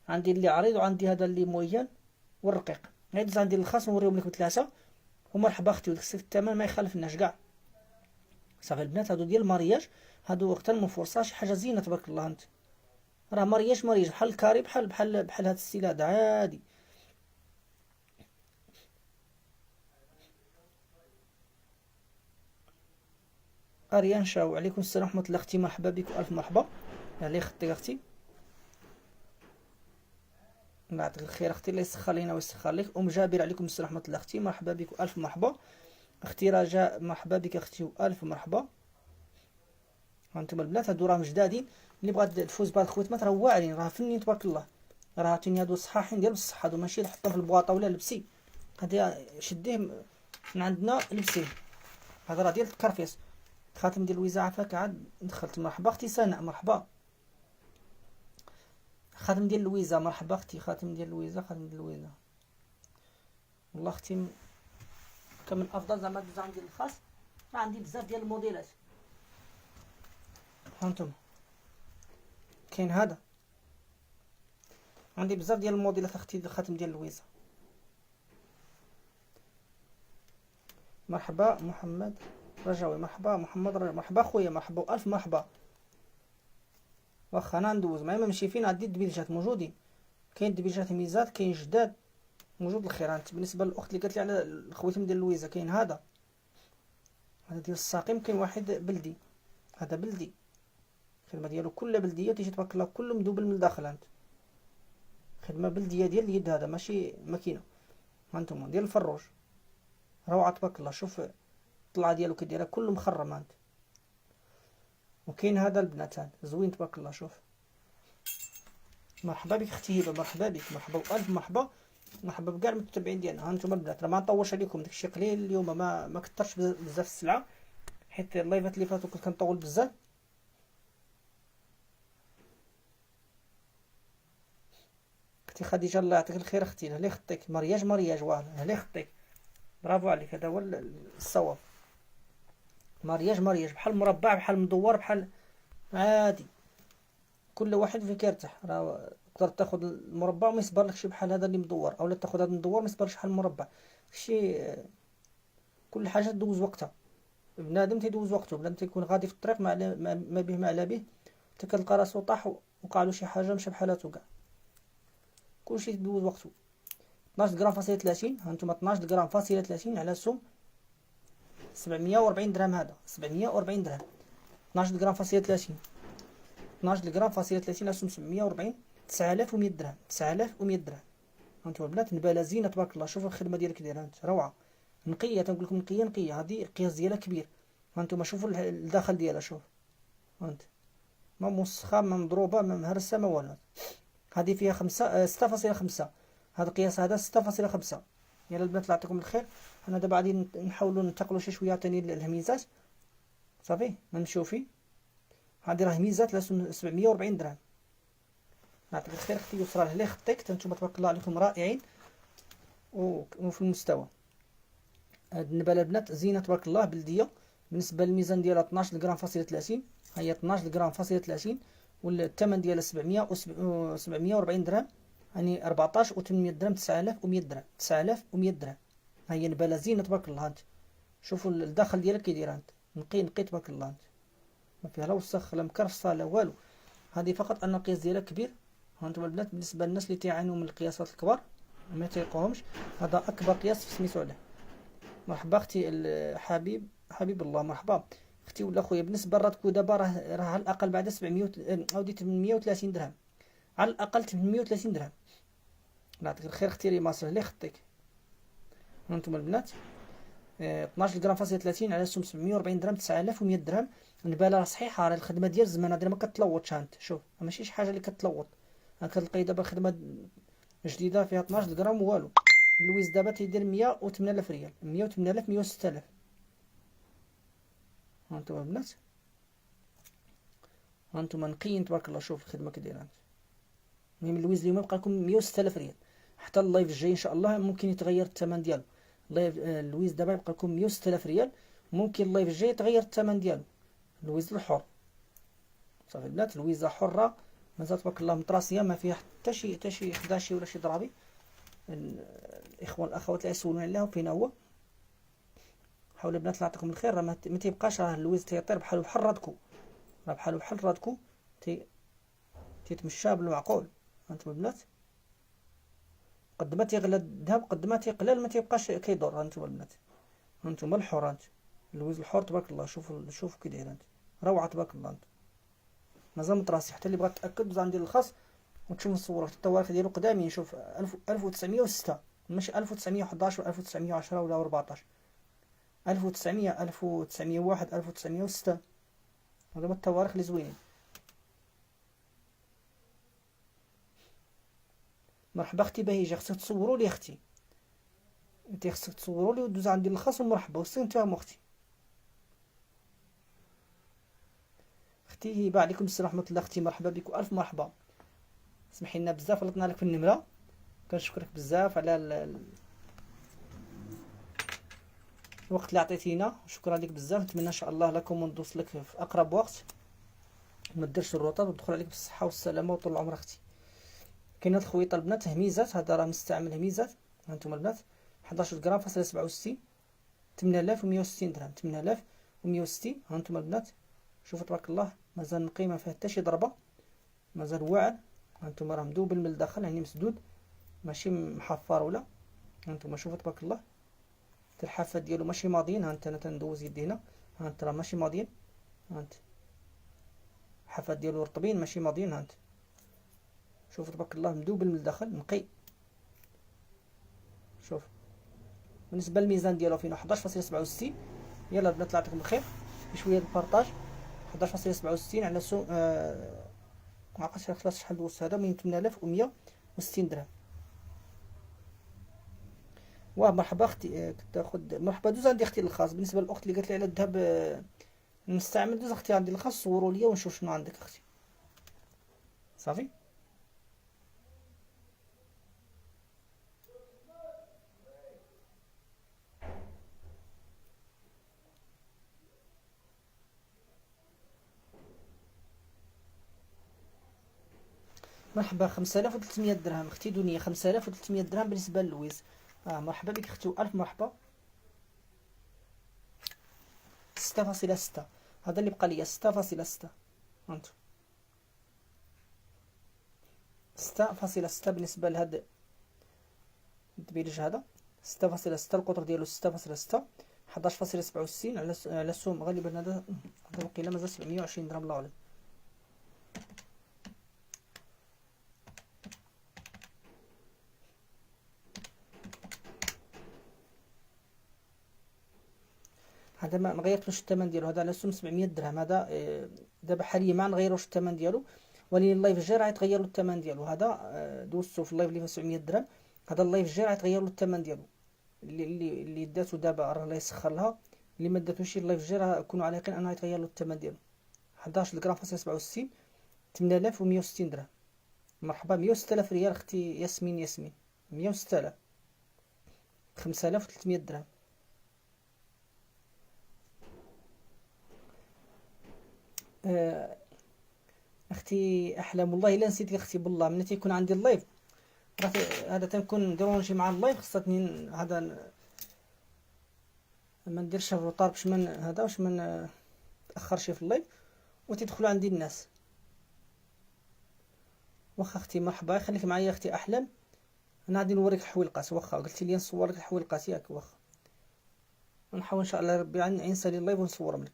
عندي اللي عريض وعندي هذا اللي مويان والرقيق. غير دوز عندي الخاص ونوريهم لك بثلاثه. ومرحبا اختي، وداك الثمن ما يخالفناش كاع. صافي البنات، هادو ديال المارياج، هادو اغتنموا فرصه، شي حاجه زينه تبارك الله. انت راه مرياش بحال الكاري، بحال هاد الستيل هذا عادي. اريان شاو، عليكم السلام ورحمه الله اختي، مرحبا بك والف مرحبا. علي خطي اختي، الله يعطيك الخير اختي، الله يسخر لينا ويسخر لك. ام جابر عليكم السلام ورحمه الله اختي، مرحبا بك والف مرحبا. اختي رجاء مرحبا بك اختي والف مرحبا. هانتوما البنات هادو راهم جدادين، اللي بغات تفوز بهاد الخويتمات راه واعرين، راه فنين تبارك الله، راه عاوتاني هادو صحاحين ديال بصح، هادو ماشي تحطهم في البواطه ولا لبسي، هادي شديه من عندنا لبسيه، هذا راه ديال الكرفيس. خاتم ديال لويزا عافاك عاد دخلت. مرحبا اختي سناء مرحبا. خاتم ديال لويزا مرحبا اختي، خاتم ديال لويزا، خاتم ديال لويزا. والله اختي كان من افضل زعما الديزاين ديال الخاص، راه عندي بزاف ديال الموديلات. هانتوما كاين هذا، عندي بزاف ديال الموديلات اختي. الخاتم ديال لويزا. مرحبا محمد رجاوي، مرحبا محمد رجاوي، مرحبا خويا، مرحبا والف مرحبا. واخا انا ندوز ما نمشي فين، عندي الدبيجات موجودين، كاين دبيجات ميزات، كاين جداد، موجود الخير. انت بالنسبه للاخت اللي قالت لي على الخويتم ديال لويزا، كاين هذا ديال الساقيم، كاين واحد بلدي، هذا بلدي، الخدمه ديالو كلها بلديه، تيجي تبارك الله كله مدوبل من الداخل. انت خدمه بلديه ديال اليد، هذا ماشي ماكينه. هانتوما ديال الفروج، روعه تبارك الله. شوف الطلعه ديالو كي دايره كله مخرم. انت وكاين هذا البنات، هذا زوين تبارك الله. شوف مرحبا بك اختي هبه، مرحبا بك، مرحبا والف مرحبا. مرحبا بكاع المتتبعين ديالنا. هانتوما البنات راه ما نطولش عليكم، داكشي قليل اليوم، ما كثرش بزاف السلعه، حيت اللايفات اللي فاتوا كنت كنطول بزاف. اختي خديجه الله يعطيك الخير اختي، هلي خطيك. مرياج واه هلي خطيك، برافو عليك، هذا هو الصواب. مرياج بحال مربع، بحال مدور، بحال عادي، كل واحد فين كيرتاح. راه تقدر تاخذ المربع وما يصبرلكش بحال هذا اللي مدور، اولا تاخذ هذا المدور ما يصبرش بحال المربع. شي كل حاجه تدوز وقتها، بنادم تيدوز وقته، بنادم تيكون غادي في الطريق ما به ما على به، تكلقى راسو طاح وقع له شي حاجه مشى بحالاتو كاع، كلشي تدوز وقته. 12 غرام فاصلة 30، هانتوما 12 غرام فاصلة 30 على سم 740 درهم، هذا 740 درهم. 12 غرام فاصلة 30، 12 غرام فاصلة 30 على سم 740، 9100 درهم، 9100 درهم. هانتوما البنات نباله زينه تبارك الله. شوفوا الخدمه ديالها كي دايره، انت روعه، نقيه، تنقول لكم نقيه، هذه القياس ديالها كبير. هانتوما شوفوا الداخل ديالها، شوف هانت، ما موسخه ما مضروبه ما مهرسه ما والو. هذه فيها 5 6.5، هذا القياس هذا 6.5. يلا البنات الله يعطيكم الخير. انا دابا غادي نحاولوا ننتقلوا شي شويه ثاني للهميزات، صافي نمشيو فيه. هذه راه هميزات ل 740 درهم. يعطيك الخير اختي يسرى، لي خطيك نتوما تبارك الله عليكم رائعين وفي المستوى. هاد النباله البنات زينه تبارك الله بلديه. بالنسبه للميزان ديالها 12 غرام فاصلة 30، هي 12 غرام فاصلة 30، والثمن ديالها 740 درهم، يعني 14 و800 درهم، 9100 درهم، 9100 درهم. هي نباله زينه تبارك الله. انت شوفوا الداخل ديالها كي دايره، انت نقي تبارك الله، انت ما فيها لا وسخ لا مكرفصه لا والو. هذه فقط ان القياس ديالها كبير. هانتوما البنات بالنسبه للناس اللي تيعانوا من القياسات الكبار ما تيلقاوهمش، هذا اكبر قياس سميتو عليه. مرحبا اختي حبيب الله، مرحبا اختي ولا خويا. بالنسبه للراتكو دابا راه على الاقل بعد 700 او 830 درهم، على الاقل 830 درهم. الله يعطيك الخير اختي ريماس، لي خطيك. هانتوما البنات 12 غرام فاصلة 30 على سم 740 درهم، 9100 درهم. النباله راه صحيحه، راه الخدمه ديال الزمان، هذه ما كتلوطش. انت شوف ماشي شي حاجه اللي كتلوط، كتلقاي دابا خدمه جديده فيها 12 غرام والو. اللويز دابا تيدير 108,000 ريال، 108,000 106,000. هانتوما البنات، هانتوما نقيين تبارك الله. شوف الخدمه كي دايره. المهم اللويز اليوم يبقى لكم 106,000 ريال، حتى اللايف الجاي ان شاء الله ممكن يتغير الثمن ديالو. اللويز دابا يبقى لكم 106,000 ريال، ممكن اللايف الجاي يتغير الثمن ديالو. اللويز الحر صافي البنات، اللويزه حره مازال تبارك الله مطراسيه، ما فيها حتى شي خداشي ولا شي ضرابي. الاخوان الاخوات اللي يسولون عليها فين هو، حاول البنات الله يعطيكم الخير، راه ما تيبقاش، راه اللويز تيطير بحال رادكو، راه بحال رادكو تيتمشى بالمعقول. هانتوما البنات، قد ما تيغلى الذهب قد ما تيقلال ما تيبقاش كيدور. هانتوما البنات، هانتوما الحور، هانت اللويز الحور تبارك الله. شوفوا كي داير، هانت روعة تبارك الله. هانت مازال مطراسي، حتى اللي بغات تاكد بزاف ندير الخاص وتشوف الصورات التواريخ ديالو قدامين. شوف 1906 ماشي 1911 ولا 1910 ولا 14، 1900 1901 1906. هذا هما التواريخ اللي زوينين. مرحبا اختي بهيجه، خصك تصوروا لي اختي، انت خصك تصوروا لي ودوز عندي الخاص ومرحبا واستنتم اختي. اختي هبه عليكم السلام ورحمه الله. اختي مرحبا بك والف مرحبا. سمحي لنا بزاف غلطنا لك في النمره، كنشكرك بزاف على الوقت اللي عطيتينا، شكرا لك بزاف. نتمنى ان شاء الله لكم وندوز لك في اقرب وقت، ما ديرش الرطب وتدخل عليك بالصحه والسلامه وطول العمر اختي. كاين هاد الخويطه البنات هميزات، هذا راه مستعمل هميزات. هانتوما البنات 11 غرام فاصله 67، 8160 درهم، 8160. هانتوما البنات شوفوا تبارك الله، مازال نقي ما فيه حتى شي ضربه، مازال واعر. هانتوما راه مدوبل من الداخل يعني مسدود ماشي محفر ولا. هانتوما شوفوا تبارك الله، الحافات ديالو ماشي ماضيين. هانت انا تندوز يدي هنا، هانت راه ماشي ماضيين. هانت الحافات ديالو رطبين ماشي ماضيين. هانت شوفوا تبارك الله مدوبل من الداخل نقي. شوف بالنسبه للميزان ديالو فين 11.67. يلا البنات الله يعطيكم الخير، بشويه البارطاج. 11.67 على سو ما عقلتش خلاص شحال دوزت هذا، من 8160 درهم. واه مرحبا اختي، تاخذ مرحبا دوز عندي اختي الخاص. بالنسبه للاخت اللي قالت لي على الذهب نستعمل، دوز اختي عندي الخاص صوروا لي ونشوف شنو عندك اختي. صافي. مرحبا 5300 درهم اختي دنيا، 5300 درهم بالنسبه للويز. مرحبا بك اختي والف مرحبا. 6.6 هذا اللي بقى ليا، 6.6. هانتو 6.6 بالنسبه لهاد الدبيلج هذا 6.6. القطر ديالو 6.6، 11.67 على السوم غالبا. هذا وقيلا مازال 720 درهم الله اعلم. هذا ما غيرتلوش الثمن ديالو، هذا على السوم 700 درهم. هذا دابا حاليا ما نغيروش الثمن ديالو، ولكن اللايف الجاي راه يتغير الثمن ديالو. هذا دوزتو في اللايف اللي فيه 700 درهم، هذا اللايف الجاي راه يتغير الثمن ديالو. اللي داتو دابا راه الله يسخر لها، اللي ما داتوش اللايف الجاي راه كونوا على يقين انه يتغير له الثمن ديالو. 11 غرام فاصله 67، 8160 درهم. مرحبا 16000 ريال اختي ياسمين 16000، 5300 درهم. اختي احلام والله الا نسيتك اختي، بالله من تيكون عندي اللايف هذا تنكون ديرونجي مع اللايف، خاصني هذا ما نديرش الروطار باش من هذا باش ما نتاخرش في اللايف وتدخلوا عندي الناس. واخا اختي مرحبا، خليك معايا اختي احلام، انا غادي نوريك الحويلقات. واخا قلتي لي نصور لك الحويلقات ياك، واخا نحاول ان شاء الله ربي نسالي اللايف ونصورهم لك.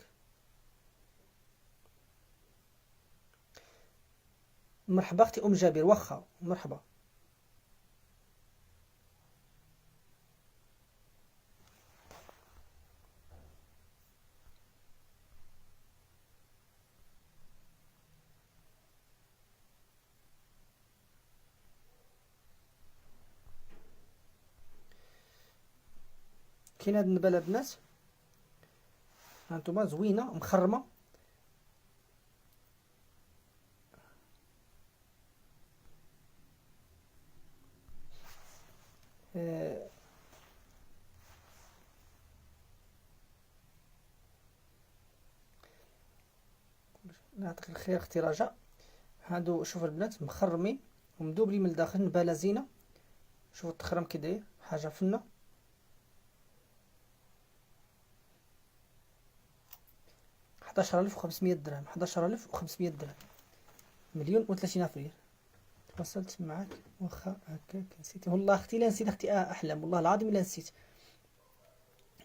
مرحبا اختي ام جابر، واخا مرحبا. كاين هاد النباله البنات، هانتوما زوينه مخرمه. يعطيك الخير اختي رجاء. هادو شوف البنات مخرمين ومدوبلين من الداخل، نباله زينه. شوفوا التخرم كي داير، حاجه فنه. 11500 درهم، 11500 درهم. 1,030,000 ريال. تواصلت معك واخا هكاك نسيتي، والله اختي لا نسيت اختي، احلام والله العظيم الا نسيت.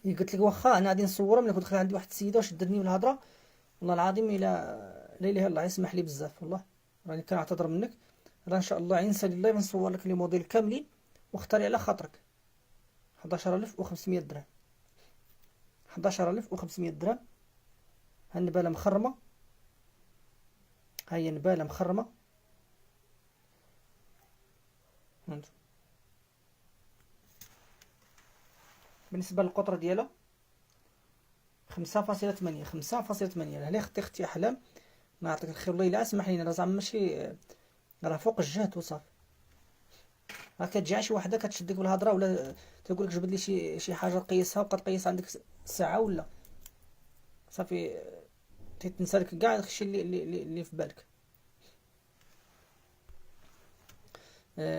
قلت لك واخا انا غادي نصور ملي كنت دخل عندي واحد السيده وشدتني بالهضره، والله العظيم الا لا اله الا الله يسمح لي بزاف والله، راني كنعتذر منك. راه ان شاء الله عين سالي الله نصور لك لي موديل كاملين واختاري على خاطرك. 11500 درهم، 11500 درهم. هالنباله مخرمه، هاي نباله مخرمه. هانتو بالنسبه للقطره ديالها 5.8، 5.8. هلا اختي احلام ما يعطيك الخير والله الا اسمح لينا، راه زعما ماشي راه فوق الجهد وصافي. راه كتجي شي وحده كتشدك بالهضره ولا تقول لك جبد لي شي حاجه قيسها وبقى تقيس عندك ساعه ولا صافي تنسى لك كاع داكشي اللي في بالك.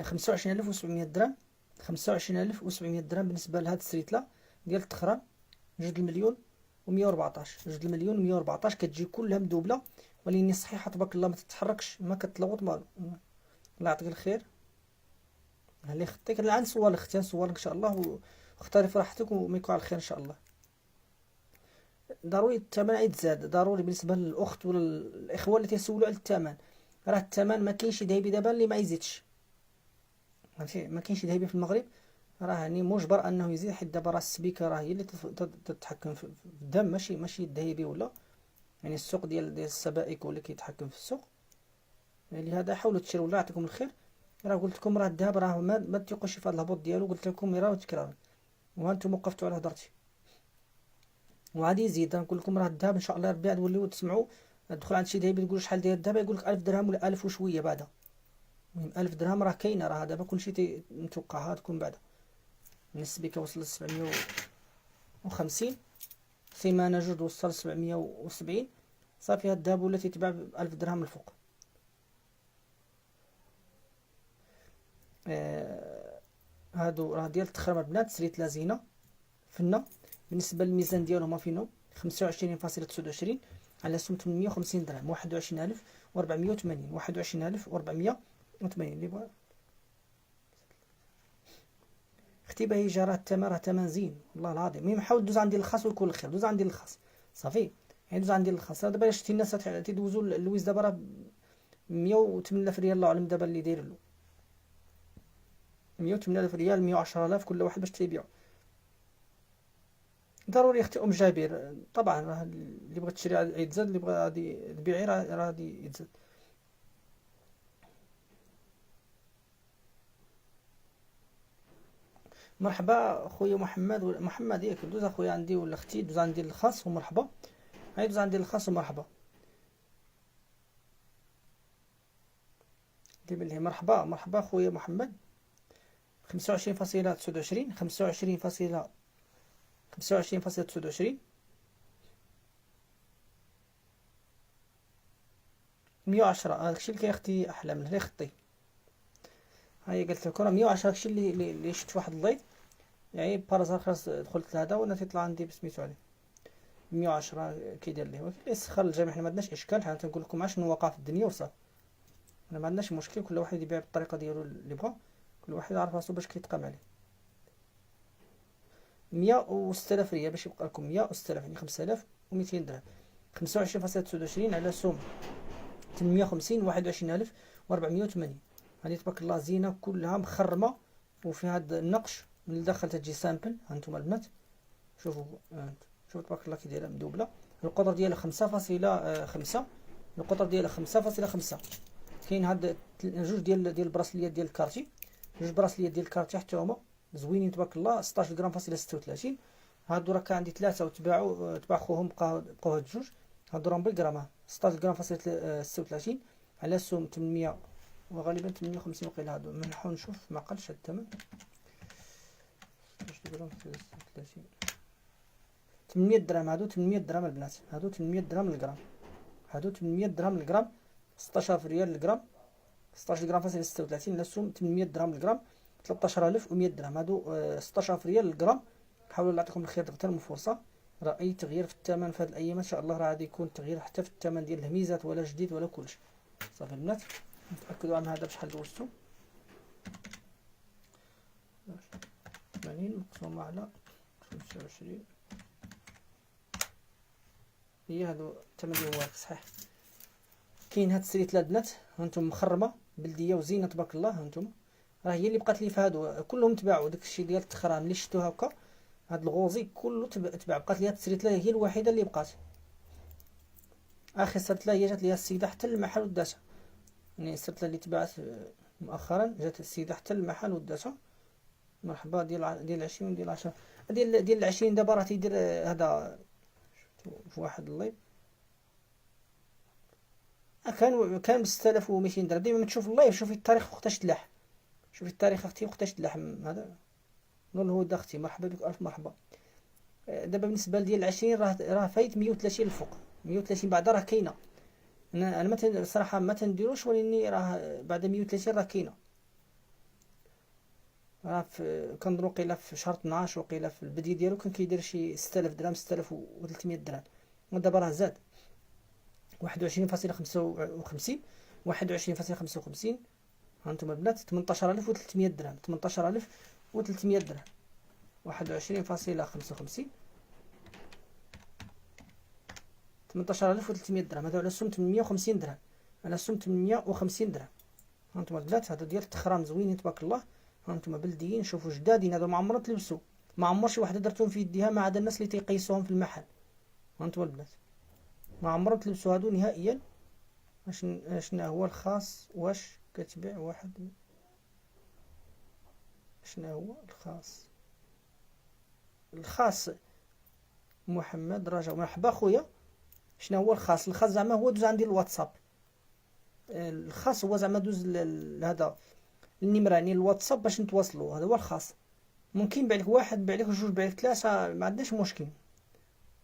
25,700 درهم، 25,700 درهم بالنسبه لهاد السريتله ديال التخران. 2,114,000، 2,114,000 كتجي كلها مدوبله، ولكن صحيحه تبارك الله، ما تتحركش ما كتلوط مالو. الله يعطيك الخير. اللي خطيك الان نصور اختي، نصور لك ان شاء الله، واختاري في راحتك وما يكون على الخير ان شاء الله. ضروري الثمن يتزاد، ضروري بالنسبه للاخت ولا الاخوه اللي تيسولوا على الثمن. راه الثمن ما كاينش ذهبي دابا اللي ما يزيدش، فهمتي؟ ما كاينش ذهبي في المغرب راه يعني مجبر انه يزيد، حيت دابا راه السبيكه راه هي اللي تتحكم في الدم، ماشي الذهبي ولا يعني السوق ديال السبائك هو اللي كيتحكم في السوق. يعني لهذا حاولوا تشريو، الله يعطيكم الخير. راه قلت لكم راه الذهب راه ما تيقوش في هذا الهبوط ديالو، قلت لكم مرارا وتكرارا وهانتم وقفتوا على هضرتي. وغادي يزيد، نقول لكم راه الذهب ان شاء الله ربي غتوليو تسمعوا. تدخل عند شي ذهبي تقول شحال داير الذهب، يقول لك 1000 درهم ولا 1000 وشويه بعدا. المهم 1000 درهم راه كاينه، راه دابا كلشي متوقعها تكون بعدا. من السبيكه وصل ل 750، سيمانه جوج وصل 770، صافي هاد الذهب ولا تيتباع ب 1000 درهم الفوق. هادو راه ديال التخرم البنات، سريت لازينه فنه. بالنسبه للميزان ديالهم فينو 25.29 على سوم 850 درهم، 21,480، 21,480 اللي بغا. اختي بهيجه راه الثمن راه ثمن زين والله العظيم. المهم حاول دوز عندي الخاص ويكون الخير، دوز عندي الخاص صافي، يعني دوز عندي الخاص. راه دابا شتي الناس تيدوزوا اللويز دابا راه 108,000 ريال، الله اعلم دابا اللي داير له 108,000 ريال، 110,000 كل واحد باش تيبيعو. ضروري اختي ام جابر، طبعا راه اللي بغات تشري يتزاد، اللي بغا غادي تبيعي راه غادي يتزاد. مرحبا خويا محمد ياك، دوز اخويا عندي ولا اختي، دوز عندي الخاص ومرحبا. هاي دوز عندي الخاص ومرحبا. دير لي مرحبا مرحبا خويا محمد. 25.29، 25.29، 110. هادشي اللي كيختي احلام اللي خطي. هاي قلت لكم راه 110، هادشي اللي شفت واحد اللايف يعني بارازار خلاص دخلت لهذا وانا تيطلع عندي بسميتو عليه 110 كيدير ليه. ولكن يسخر الجميع، حنا ما عندناش اشكال، حنا تنقول لكم شنو واقع في الدنيا وصافي. حنا ما عندناش مشكل، كل واحد يبيع بالطريقه ديالو اللي بغا، كل واحد عارف راسو باش كيتقام عليه. 106,000 ريال باش يبقى لكم 106,000 يعني 5,200 درهم. 25.29 على سوم 850، 21,480. هذه تبارك الله زينه كلها مخرمه، وفي هذا النقش من الداخل تجي سامبل. هانتوما البنات شوفوا، شوفوا تبارك الله كي دايره مدوبله. القطر ديالها 5.5، القطر ديالها 5.5. كاين هاد جوج ديال البراسليات ديال الكارتي، جوج براسليات ديال الكارتي حتى هما زوينين تبارك الله. 16 غرام فاصله 36. هادو راه كان عندي ثلاثه وتباعوا، تباع خوهم بقاو هاد جوج. هادو راهم بالغرام 16 غرام فاصله 36 على سوم 800 وغالبا 850 وقيلا. هادو نحاول نشوف ما قلش الثمن. 16 غرام فاصله 36 800 درهم. هادو 800 درهم البنات، هادو 800 درهم للغرام، هادو 800 درهم للغرام. 16 ريال للغرام، 16 غرام فاصله 36 على سوم 800 درهم للغرام، 13,100 درهم. هادو 16 ريال للغرام. حاولوا الله يعطيكم الخير اكثر من فرصه. راه اي تغيير في الثمن في هذه الايام ان شاء الله راه غادي يكون تغيير حتى في الثمن ديال الهميزات، ولا جديد ولا كلشي صافي البنات نتأكدوا على هذا بشحال دوزتو. 80 مقسومة على 25 هي هادو 8 واحد صحيح. كاين هاد السريتله البنات هانتوما مخرمه بلديه وزينه تبارك الله. هانتوما راه هي اللي بقات لي في هادو كلهم تباعوا. داكشي ديال التخرام اللي شفتو هكا هاد الغوزي كله تباع. بقات لي هاد السريتله هي الوحيده اللي بقات. اخر سريتله هي جات ليها السيده حتى المحل وداتها. يعني السريتله اللي تباعت مؤخرا جات السيده حتى المحل وداتها. مرحبا ديال 20 ديال 10 ديال 20 دابا راه تيدير هذا في واحد اللايف كان ب 6200 درهم. ديما تشوف اللايف شوفي التاريخ وقتاش تلاح. شوفي التاريخ اختي وقتاش تلاح هذا نور الهدى اختي. مرحبا بك الف مرحبا. دابا بالنسبه لديال 20 راه فايت 130 الفوق. 130 بعدا راه كاينه. انا ما صراحه ما تنديروش ولكن راه بعد 130 راه كاينه. راه كنظن وقيله في شهر 12 وقيله في البدايه ديالو كان كيدير شي 6000 درهم 6300 درهم. ودابا راه زاد 21.55 21.55. هانتوما البنات 18300 درهم 18300 درهم 21.55 18300 درهم. هذا على سوم 850 درهم على سوم 850 درهم. هانتوما البنات هادو ديال التخرام زوينين تبارك الله. هانتوما بلديين شوفوا جدادين. هذا ما عمرنا تلبسوا ما عمر شي وحده درتهم في يديها ما عدا الناس اللي تيقيسوهم في المحل. هانتوما البنات ما عمرهم تلبسوا هادو نهائيا. شنو هو الخاص واش كتبيع واحد؟ شنو هو الخاص محمد رجا مرحبا خويا. شنو هو الخاص؟ الخاص زعما هو دوز عندي الواتساب. الخاص هو زعما دوز هذا النمره يعني الواتساب باش نتواصلوا. هذا هو الخاص. ممكن يبيع لك واحد يبيع لك جوج يبيع لك ثلاثه ما عندناش مشكل.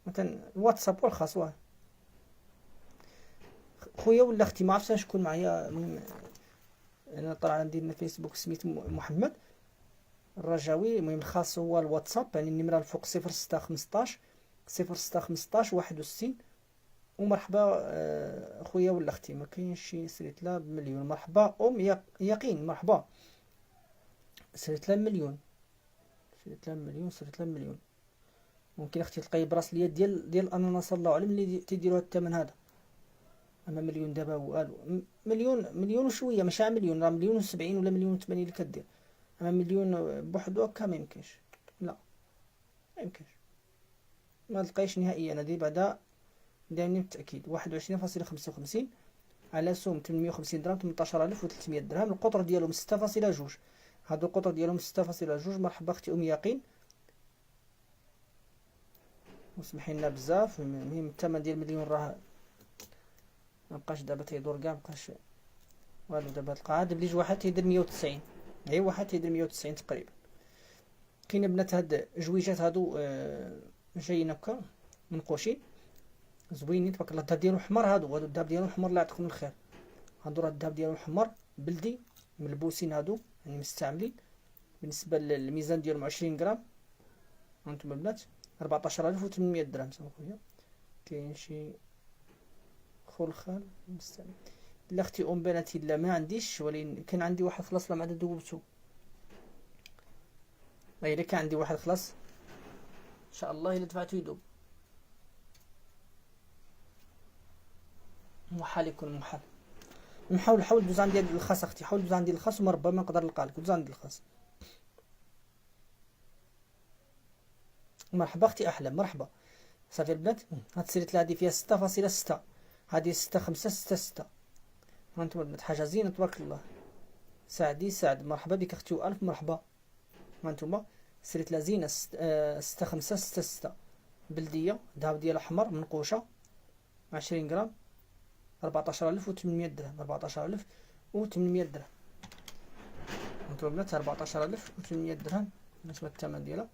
مثلا الواتساب والخاص واه خويا ولا اختي ما عرفتش شكون معايا. المهم انا طلع ندير لنا فيسبوك سميت محمد الرجاوي. المهم الخاص هو الواتساب يعني النمره الفوق 0615 0615 61. ومرحبا خويا ولا اختي ما كاينش شي سريت لا بمليون. مرحبا يقين مرحبا سريت لا مليون سريت لا مليون. ممكن اختي تلقاي براس اليد ديال الاناناس الله اعلم اللي تيديروا الثمن هذا. اما مليون دابا والو مليون وشويه ماشي مليون راه مليون و70 ولا مليون و80 اللي كدير. اما مليون بوحدو هكا ما يمكنش. لا ما يمكنش ما تلقايش نهائيا. انا دي بعدا دايرني بالتاكيد 21.55 على سوم 850 درهم 18300 درهم. القطر ديالهم 6.2. هادو القطر ديالهم 6.2. مرحبا اختي يقين وسمحي لنا بزاف. المهم الثمن ديال المليون راه مبقاش دابا تيدور كاع مبقاش والو. دابا القاعه بليج واحد تيدير 190 غير واحد تيدير 190 تقريبا. كاين بنات هاد جويجات هادو جايين هكا منقوشين زوينين تبارك الله. الذهب ديالو حمر. هادو الذهب ديالو حمر الله يعطيكم الخير. هادو راه الذهب ديالو حمر بلدي ملبوسين هادو يعني مستعملين. بالنسبه للميزان ديالهم 20 غرام. هانتوما البنات 14800 درهم. صافي خويا كاين شي خلخال مستعمل. لا اختي بناتي لا ما عنديش ولكن كان عندي واحد خلاص ما عاد دوبتو. الا كان عندي واحد خلاص ان شاء الله الا دفعته يدوب. محال يكون محال. حاول دوز عندي الخاص اختي. حاول دوز عندي الخاص وما ربما نقدر نلقى لك. دوز عندي الخاص. مرحبا اختي احلام مرحبا. صافي البنات هاد السيريت هادي فيها 6.6 هادي 6.5 6.6. هانتوما البنات حاجه زينه تبارك الله. سعد مرحبا بك اختي والف مرحبا. هانتوما سريت زينه 6.5 6.6 بلديه. الذهب ديالها احمر منقوشه 20 غرام 14800 درهم 14800 درهم. هانتوما البنات 14800 درهم بالنسبه للثمن ديالها.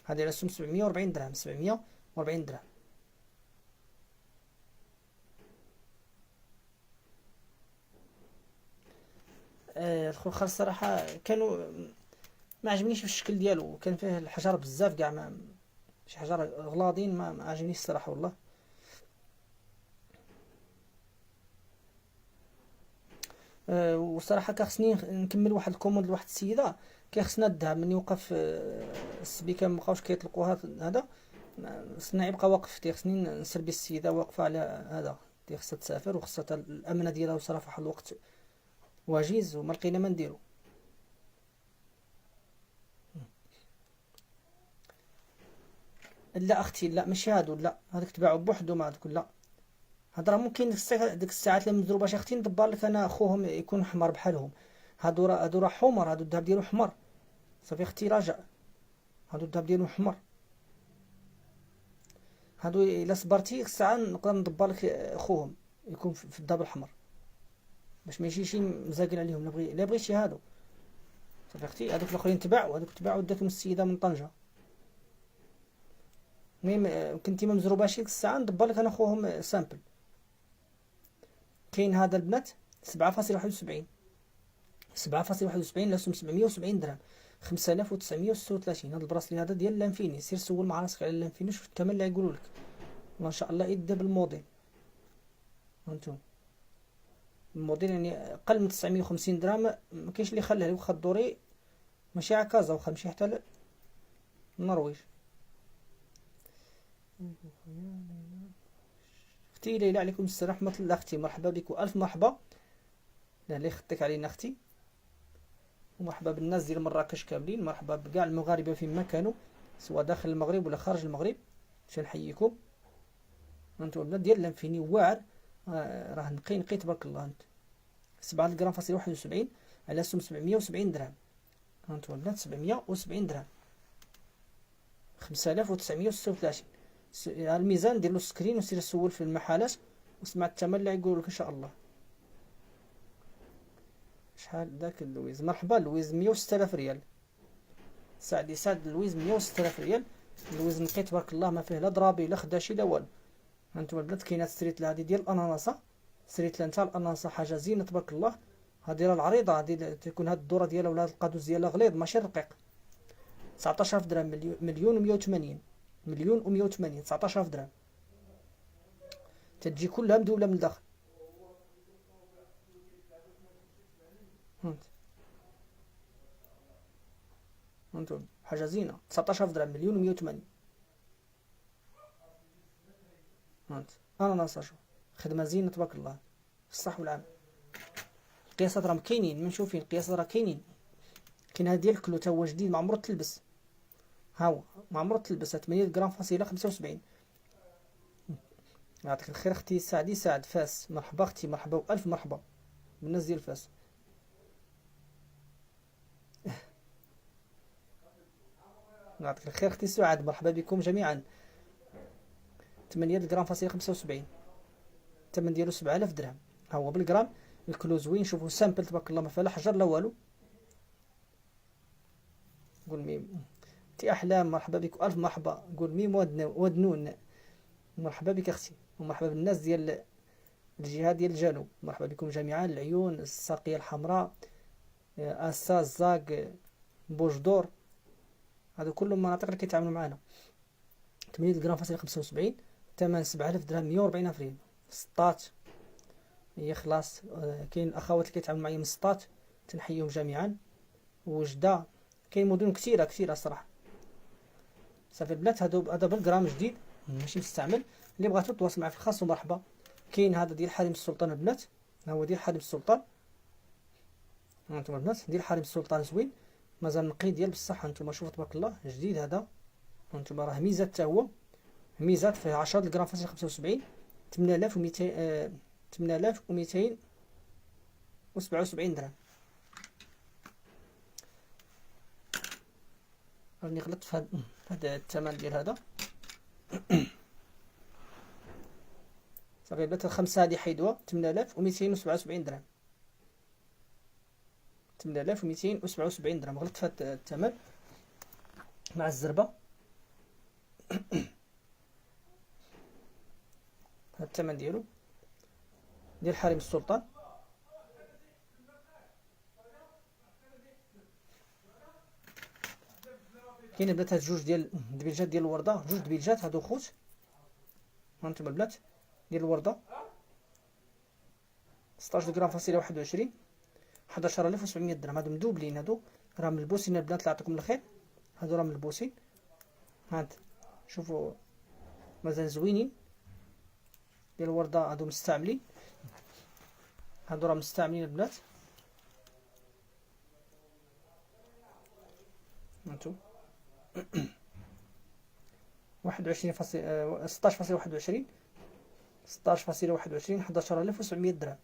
هذه على سوم 740 درهم 740 درهم. الخلخال الصراحه كانوا ما عجبنيش في الشكل ديالو. كان فيه الحجر بزاف كاع شي حجر غلاضين ما عجبنيش الصراحه والله. وصراحه كخصني نكمل واحد الكوموند لواحد السيده كيخصنا الذهب من يوقف السبيكه مابقاوش كيطلقوها هذا. خصنا يبقى واقف، خصني نسربي السيده واقفه على هذا، خصها تسافر وخصها الامانه ديالها وصلها في واحد الوقت وجيز وما لقينا ما نديرو. لا اختي لا ماشي هادو، لا هذاك تباعو بوحدو مع هذوك لا. هاد راه ممكن ديك الساعات اللي مضروبه شي اختي ندبر لك انا اخوهم يكون حمر بحالهم. هادو راه حمر، هادو الذهب ديالو حمر. صافي اختي راجع، هادو الذهب ديالو حمر. هادو الا صبرتي ديك الساعه نقدر ندبر لك اخوهم يكون في الذهب الحمر باش ما يجيش مزاقل عليهم. لا بغيتي هادو صافي اختي. هادوك الاخرين تباعوا، هادوك تباعوا داتهم السيده من طنجه. المهم كنتي ما مزروباش ديك الساعه ندبر لك انا اخوهم سامبل. كاين هذا البنات 7.71 7.71 لاسهم 770 درهم 5936. هذا البراسلي هذا ديال لانفيني، سير سول مع راسك على لانفيني شوف الثمن اللي يقولوا لك. ما شاء الله يبدا بالموديل. هانتوما الموديل يعني اقل من 950 درهم ما كاينش اللي يخليه، واخا الدوري ماشي عكازه، واخا ماشي حتى النرويج. اختي ليلى عليكم السلام ورحمه الله. اختي مرحبا بك والف مرحبا. لا اللي يخطيك علينا اختي. ومرحبا بالناس ديال مراكش كاملين، مرحبا بكاع المغاربه فين ما كانوا سواء داخل المغرب ولا خارج المغرب، تنحييكم. انتم البلاد ديال لانفيني واعر، راه نقي تبارك الله. انت 7 غرام فاصل 71 على سم 770 درهم. انتم البنات 770 درهم 5936. الميزان دير له سكرين وسير سول في المحلات وسمع الثمن اللي يقولوا لك ان شاء الله. شحال داك اللويز؟ مرحبا اللويز 106,000 ريال. سعد يسعد اللويز 106,000 ريال. اللويز نقي تبارك الله، ما فيه لا ضرابي لا خداشي لا والو. هانتوما البنات كاينه ستريت هذه ديال الاناناسه، ستريت لها نتا الاناناسه حاجه زينه تبارك الله. هذه راه العريضه، هذه تكون هاد الدوره ديالها ولا هاد القادوس ديالها غليظ ماشي رقيق. 19,000 درهم. مليون و180 مليون و180 19,000 درهم. تتجي كلها مدوله من الداخل. هانتوما حاجه زينه 19,000 درهم مليون و180. هانت اناناسه شوف خدمه زينه تبارك الله الصح والعافيه. القياسات راهم كاينين منشوفين، القياسات راه كاينين. كاين هاد ديال الكلو تا هو جديد ما عمرو تلبس، ها هو ما عمرو تلبس 8 غرام فاصله 75. يعطيك الخير اختي سعدي سعد فاس. مرحبا اختي مرحبا والف مرحبا بالناس ديال فاس. يعطيك الخير اختي سعاد مرحبا بكم جميعا. 8 غرام فاصله 75 الثمن ديالو 7,000 درهم. ها هو بالغرام. الكلو زوين شوفوا سامبل تبارك الله ما فيها لا حجر لا والو. قول ميم تي احلام مرحبا بك الف مرحبا. قول ميم ودنون مرحبا بك اختي، ومرحبا بالناس ديال الجهه ديال الجنوب. مرحبا بكم جميعا. العيون الساقيه الحمراء اسا الزاق بوجدور هذا كلهم مناطق اللي كيتعاملوا معنا. 8 غرام فاصله 75 ثمن 7,000 درهم 140 افريل. سطات هي خلاص. كاين الاخوات اللي كيتعاملوا معايا من سطات تنحييهم جميعا. وجده كاين مدن كثيره الصراحه. صافي البنات هذا بالغرام جديد ماشي مستعمل. اللي بغاتو تواصل معي في الخاص ومرحبا. كاين هذا ديال حريم السلطان البنات، ها هو ديال حريم السلطان. هانتوما البنات ديال حريم السلطان زوين مازال نقي ديال بصح. هانتوما شوفوا تبارك الله جديد هذا. هانتوما راه ميزات حتى هو ميزات فيه 10 غرام فاصل 75 8200 8277 درهم. راني غلطت في هذا الثمن ديال هذا. صافي البنات الخمسه هذه حيدوها 8277 درهم 8277 درهم. غلطت في هذا الثمن مع الزربه. هذا الثمن ديالو ديال حريم السلطان. كاين البنات هاد جوج ديال الدبيجات ديال الورده، جوج دبيجات هادو خوت. هانتوما البنات ديال الورده 16 غرام فاصله 21 11700 درهم. هادو مدوبلين، هادو راه ملبوسين البنات الله يعطيكم الخير، هادو راه ملبوسين. هاد شوفوا مازال زوينين ديال الوردة، هادو مستعملين، هادو راه مستعملين البنات. هانتو 21 16.21 16.21 11700 درهم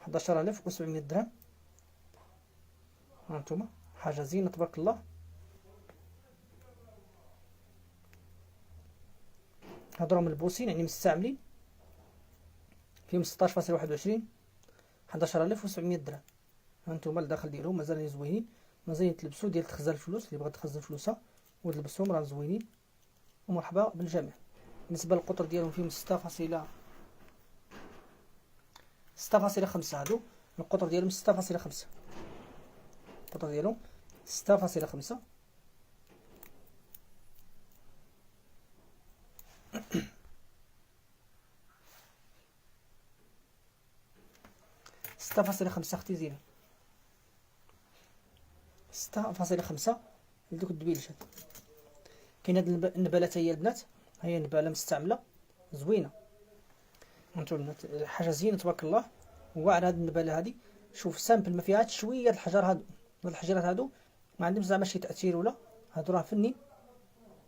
11700 درهم. هانتوما حاجة زينة تبارك الله. هادو راهم ملبوسين يعني مستعملين، فيهم 16.21 11700 درهم. هانتوما الداخل ديالهم مازال زوينين، مازال يتلبسوا ديال تخزن الفلوس، اللي بغات تخزن فلوسها وتلبسهم راه زوينين. ومرحبا بالجميع. بالنسبة للقطر ديالهم فيهم 6.5. هادو القطر ديالهم 6.5، القطر ديالهم 6.5. ستة فاصلة خمسة اختي زينة، 6.5 لدوك الدبيلجات. كاين هاد النبالات هي البنات، هي نبالة مستعملة زوينة. هانتو البنات حاجة زينة تبارك الله، واعرة هاد النبالة هادي. شوف سامبل ما فيها شوية الحجر، هادو هاد الحجرات هادو ما عندهم زعما شي تأثير ولا، هادو راه فني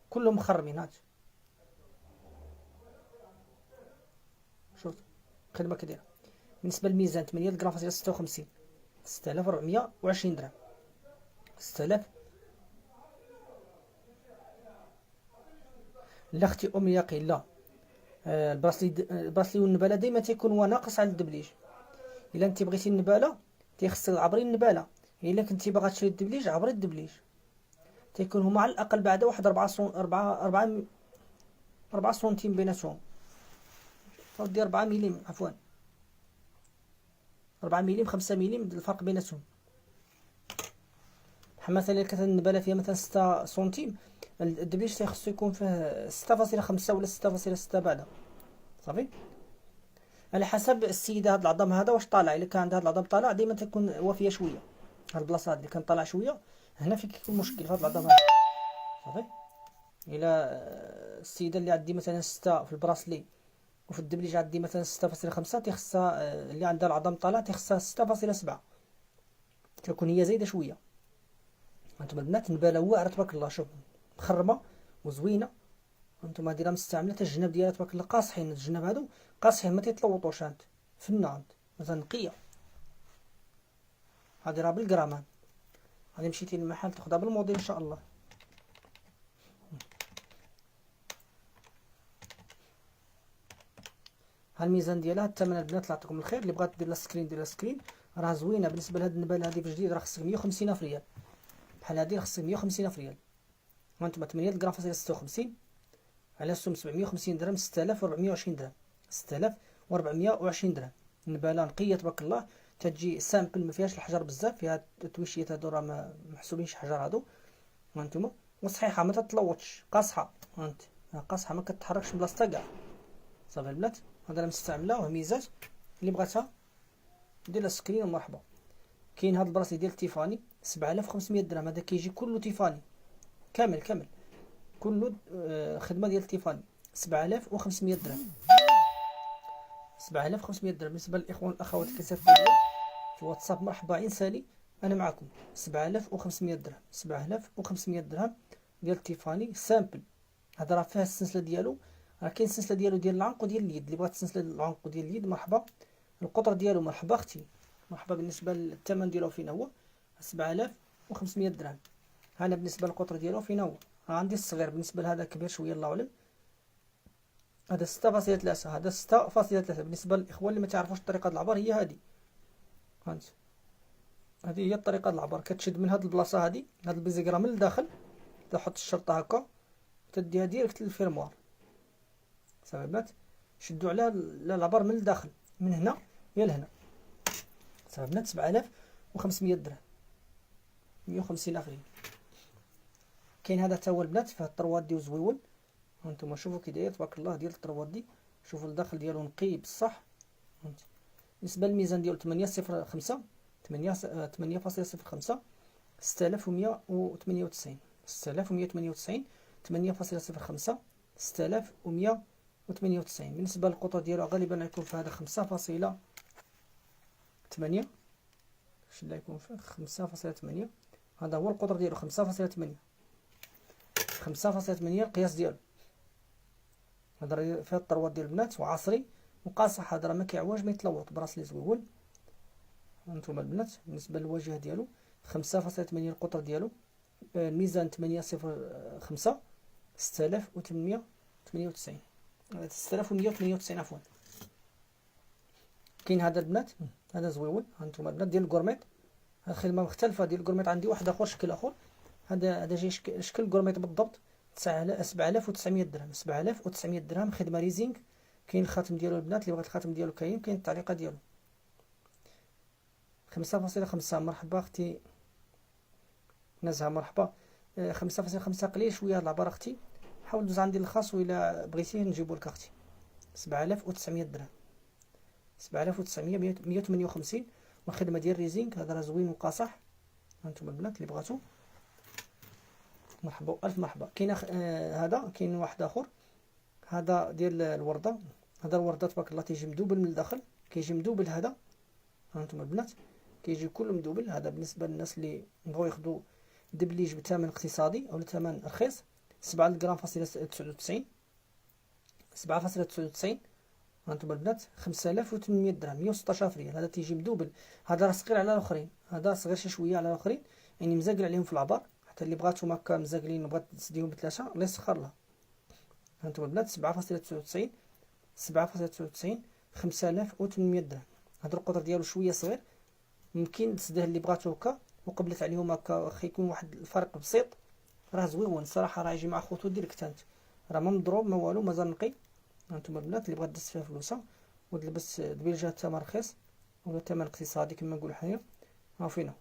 كلهم مخرمين. هاد شوف الخدمة كديرة. بالنسبة للميزان 8 غرام فاصلة 56 6420 درهم 6000. لا اختي ام يقين لا، البراسلي والنبالة ديما تيكون هو ناقص على الدبليج. الا انت بغيتي النبالة تيخصك عبري النبالة، الا كنتي باغا تشري الدبليج عبري الدبليج. تيكون هما على الاقل بعدا واحد 4 سنتيم بيناتهم، ودي 4 مليم عفوا 4 مليم 5 مليم الفرق بيناتهم. بحال مثلا كانت النبالة فيها مثلا 6 سنتيم، الدبليج تيخصو يكون فيه 6.5 ولا 6.6 بعدا صافي. على حسب السيده هاد العظم هذا واش طالع. الا كان عندها هاد العظم طالع ديما تكون وافيه شويه. هاد البلاصه هاد اللي كان طالع شويه هنا فين كيكون مشكل في هاد العظم هذا صافي. الا السيده اللي عندي مثلا 6 في البراسلي وفي الدبليج عندي مثلا 6.5 تيخصها، اللي عندها العظم طالع تيخصها 6.7، تكون هي زايده شويه. هانتوما البنات نباله واعره تبارك الله، شوف مخرمه وزوينه. هانتوما دايره مستعمله حتى الجناب ديالها تبارك الله قاصحين، الجناب هادو قاصحين ما تيتلوطوش. هانت فنان مثلا نقيه، هادي راه بالغرام، هادي مشيتي للمحل تاخدها بالموديل ان شاء الله. ها الميزان ديالها الثمن البنات الله يعطيكم الخير. اللي بغات دير لها سكرين دير لها سكرين، راه زوينه. بالنسبه لهاد النبال هادي في جديد راه خصك 150 الف ريال، بحال هادي راه خصك 150 الف ريال. هانتوما 8 غرام فاصلة 56 على السوم 750 درهم 6420 درهم 6420 درهم. النباله نقيه تبارك الله، تتجي سامبل ما فيهاش الحجر بزاف، فيها التويشيات هادو راه ما محسوبينش حجر هادو. هانتوما وصحيحه ما تتلوطش، قاصحه، هانت قاصحه ما كتحركش من بلاصتها كاع صافي البنات. هذا مستعمله وميزات، اللي بغاتها دير لها سكرين ومرحبا. كاين هاد البراسلي ديال تيفاني 7500 درهم، هذا كيجي كله تيفاني كامل كله خدمه ديال تيفاني 7500 درهم 7500 درهم. بالنسبه للاخوان والاخوات كيصيفطوا لي في الواتساب مرحبا عين سالي انا معكم. 7500 درهم 7500 درهم ديال تيفاني سامبل. هذا راه فيها السلسله ديالو، راه كاين السلسله ديالو ديال العنق وديال اليد. اللي بغات السلسله ديال العنق وديال اليد مرحبا. القطر ديالو مرحبا اختي مرحبا. بالنسبه للثمن ديالو فين هو 7500 درهم. هذا بالنسبه للقطر ديالو فين هو. عندي الصغير بالنسبه لهذا كبير شويه الله اعلم. هذا 6.3 هذا 6.3. بالنسبه للاخوان اللي ما تعرفوش طريقه العبر هي هذه، هانت هذه هي طريقه العبر. كتشد من هذه البلاصه هذه، هذا البيزيكرا من الداخل تحط الشرطه هكا تديها ديريكت للفيرموار صافي البنات. شدوا على العبر من الداخل من هنا الى لهنا صافي البنات. 7500 درهم 150 اخرين. كاين هذا حتى هو البنات فيه الطروات دي وزويون. هانتوما شوفوا كي داير تبارك الله ديال الطروات دي، شوفوا الداخل ديالو نقي بصح. بالنسبه للميزان ديالو 8.05 8.05 6198. 6198 8.05 6198. بالنسبة للقطر ديالو غالبا غيكون في هذا 5.8. اش اللي يكون فيه 5.8. هذا هو القطر ديالو 5.8. 5.8 القياس ديالو. هذا فيه الطروات ديال البنات وعصري وقاصح. هذا راه ما كيعواج ما يتلوط براسلي زويون. هانتوما البنات بالنسبة للواجهة ديالو 5.8 القطر ديالو. الميزان 805 6898. 6198 عفوا. كاين هذا البنات هذا زويون. هانتوما البنات ديال الكورميط. الخدمه مختلفه ديال الكورميط عندي واحد اخر شكل اخر. هذا جاي شكل الكورميط بالضبط 7900 درهم. 7900 درهم خدمه ريزينغ. كاين الخاتم ديالو البنات اللي بغات الخاتم ديالو كاين التعليقه ديالو 5.5. مرحبا اختي نزهه مرحبا. 5.5 قليل شويه هاد العباره اختي. حاول دوز عندي الخاص وإلا بغيتي نجيبو لك اختي. 7900 درهم. 7900 158 والخدمه ديال ريزينغ. هذا راه زوين وقاصح. هانتوما البنات اللي بغاتو مرحبا الف مرحبا. كاين هذا كاين واحد اخر. هذا ديال الورده. هذا الورده تبارك الله تيجي مدوبل من الداخل. كيجي مدوبل هذا. هانتوما البنات كيجي كله مدوبل. هذا بالنسبه للناس اللي بغاو ياخذوا دبليج بثمن اقتصادي او بثمن رخيص. 7 غرام فاصلة 99. 7.99. هانتوما البنات 5800 درهم 116 ريال. هذا تيجي مدوبل. هذا راه صغير على الاخرين. هذا صغير شويه على الاخرين يعني مزاقل عليهم في العبار. حتى اللي بغاتهم هكا مزاقلين وبغات تسديهم بثلاثه الله يسخر لها. هانتوما البنات 7.99. 7.99 5800 درهم. هذا القطر ديالو شويه صغير ممكن تسديه اللي بغاتو هكا وقبلت عليهم هكا واخا يكون واحد الفرق بسيط. راه زويون الصراحه. راه يجي مع خوتو ديريكت. هانت راه ما مضروب ما والو مازال نقي. هانتوما البنات اللي بغات دز فيها فلوسها وتلبس دبيجه ثمن رخيص ولا ثمن اقتصادي كما نقولوا حنايا ها فينا.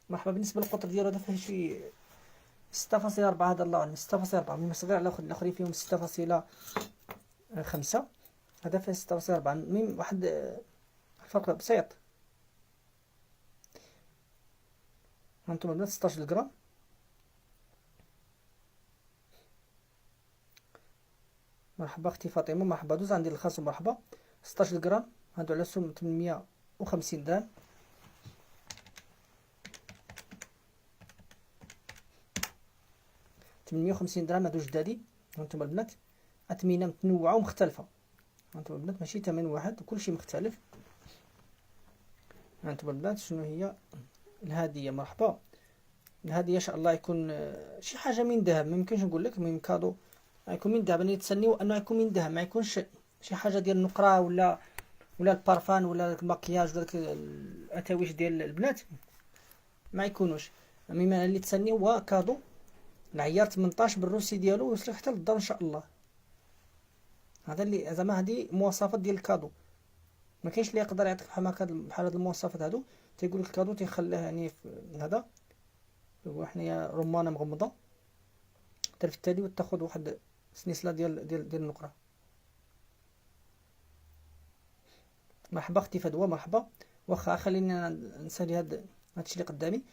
مرحبا. بالنسبه للقطر ديالو هذا فيه شي 6.4. هذا الله اعلم 6.4 مما صغير على الاخرين فيهم 6.5. هذا فيه 6.4 ميم واحد الفرق بسيط. هانتوما البنات 16 غرام. مرحبا اختي فاطمه مرحبا. دوز عندي الخاص مرحبا. 16 غرام هادو على سوم 850 درهم. 850 درهم هادو جدادي. هانتوما البنات اثمنه متنوعه ومختلفه. هانتوما البنات ماشي ثمن واحد وكلشي مختلف. هانتوما البنات شنو هي الهديه. مرحبا. الهديه ان شاء الله يكون شي حاجه من ذهب. ما يمكنش نقول لك من كادو يكون من ذهب. انا تسنيو انه يكون من ذهب ما يكونش شي حاجه ديال النقره ولا البارفان ولا المكياج ولا الاتاويش ديال البنات ما يكونوش. مما اللي تسني هو كادو العيار 18 بالروسي ديالو ويوصل حتى للدار ان شاء الله. هذا اللي زعما هذه مواصفات ديال الكادو. ما كاينش اللي يقدر يعطيك بحال هاد المواصفات هادو. تيقول لك الكادو تيخليه يعني هذا يقول حنايا رمانه مغمضه في التالي وتاخذ واحد سنيسله ديال النقره. مرحبا اختي فدوى مرحبا. واخا خليني نسالي هاد الشيء اللي قدامي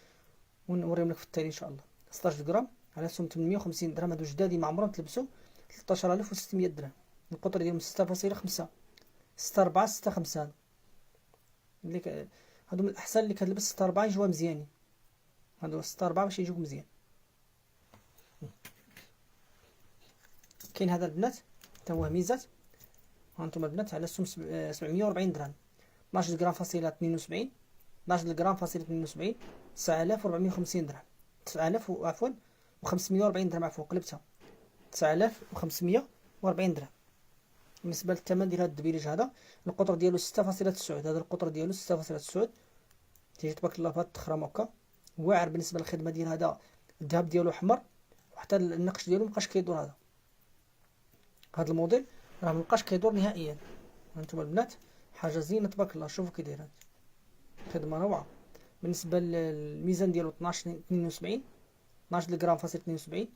ونوريهم لك في التالي ان شاء الله. 16 غرام على سوم 850 درهم. هادو جدادي ما عمرهم تلبسوا. 13600 درهم. القطر ديالهم 6.5 6.4 6.5. اللي هادو من الاحسن اللي كتلبس 6.4 يجوا مزيانين. هادو 6.4 باش يجوك مزيان. كاين هذا البنات حتى هو ميزات. هانتوما البنات على سوم 740 درهم. 12 غرام فاصلة 72. 12 غرام فاصلة 72 9450 درهم. 9000 عفوا و540 درهم عفوا قلبتها 9540 درهم. بالنسبه للثمن ديال هذا الدبيليج هذا القطر ديالو 6.9. هذا القطر ديالو 6.9 تيجي تبارك الله بهاد التخرام هكا واعر. بالنسبه للخدمه ديال هذا الذهب ديالو احمر وحتى النقش ديالو مابقاش كيدور. هذا الموديل راه مابقاش كيدور نهائيا. هانتوما البنات حاجه زينه تبارك الله. شوفوا كي داير خدمه روعه. بالنسبه للميزان ديالو 12 غرام فاصل 72.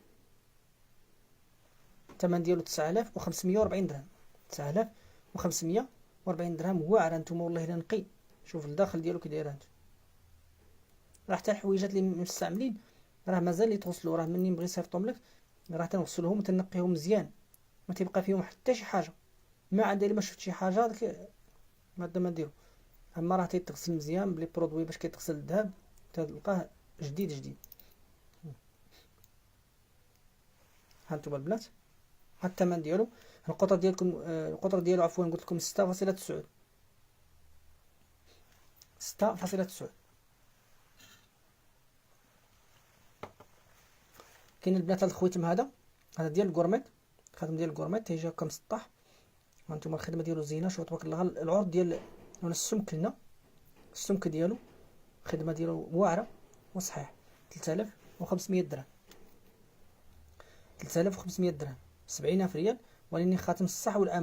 الثمن ديالو 9540 درهم. 9540 و40 درهم واعره. نتوما والله الا نقي، شوف الداخل ديالو كي داير هانت. راه حتى الحويجات اللي مستعملين راه مازال يتغسلوا، راه مني نبغي نصيفطهم لك راه تنغسلهم وتنقيهم مزيان، ما تيبقى فيهم حتى شي حاجه. ما عندي الا ما شفت شي حاجه داك ما ديرو. اما راه تيتغسل مزيان بلي برودوي باش كيتغسل الذهب تلقاه جديد جديد. ها انتم البنات، ها الثمن ديالو. القطر ديالكم القطر ديالو عفوا قلت لكم 6.9. 6.9. كاين البنات هذا الخويتم، هذا ديال الكورميت، خدم ديال الكورميت تيجيكم مسطح. هانتوما الخدمه ديالو زينه، شوف تبارك الله. العرض ديال السمك لنا، السمك ديالو الخدمه ديالو واعره وصحيح. 3500 درهم، 3500 درهم، 70000 ريال، ولكن خاتم الصح والامان.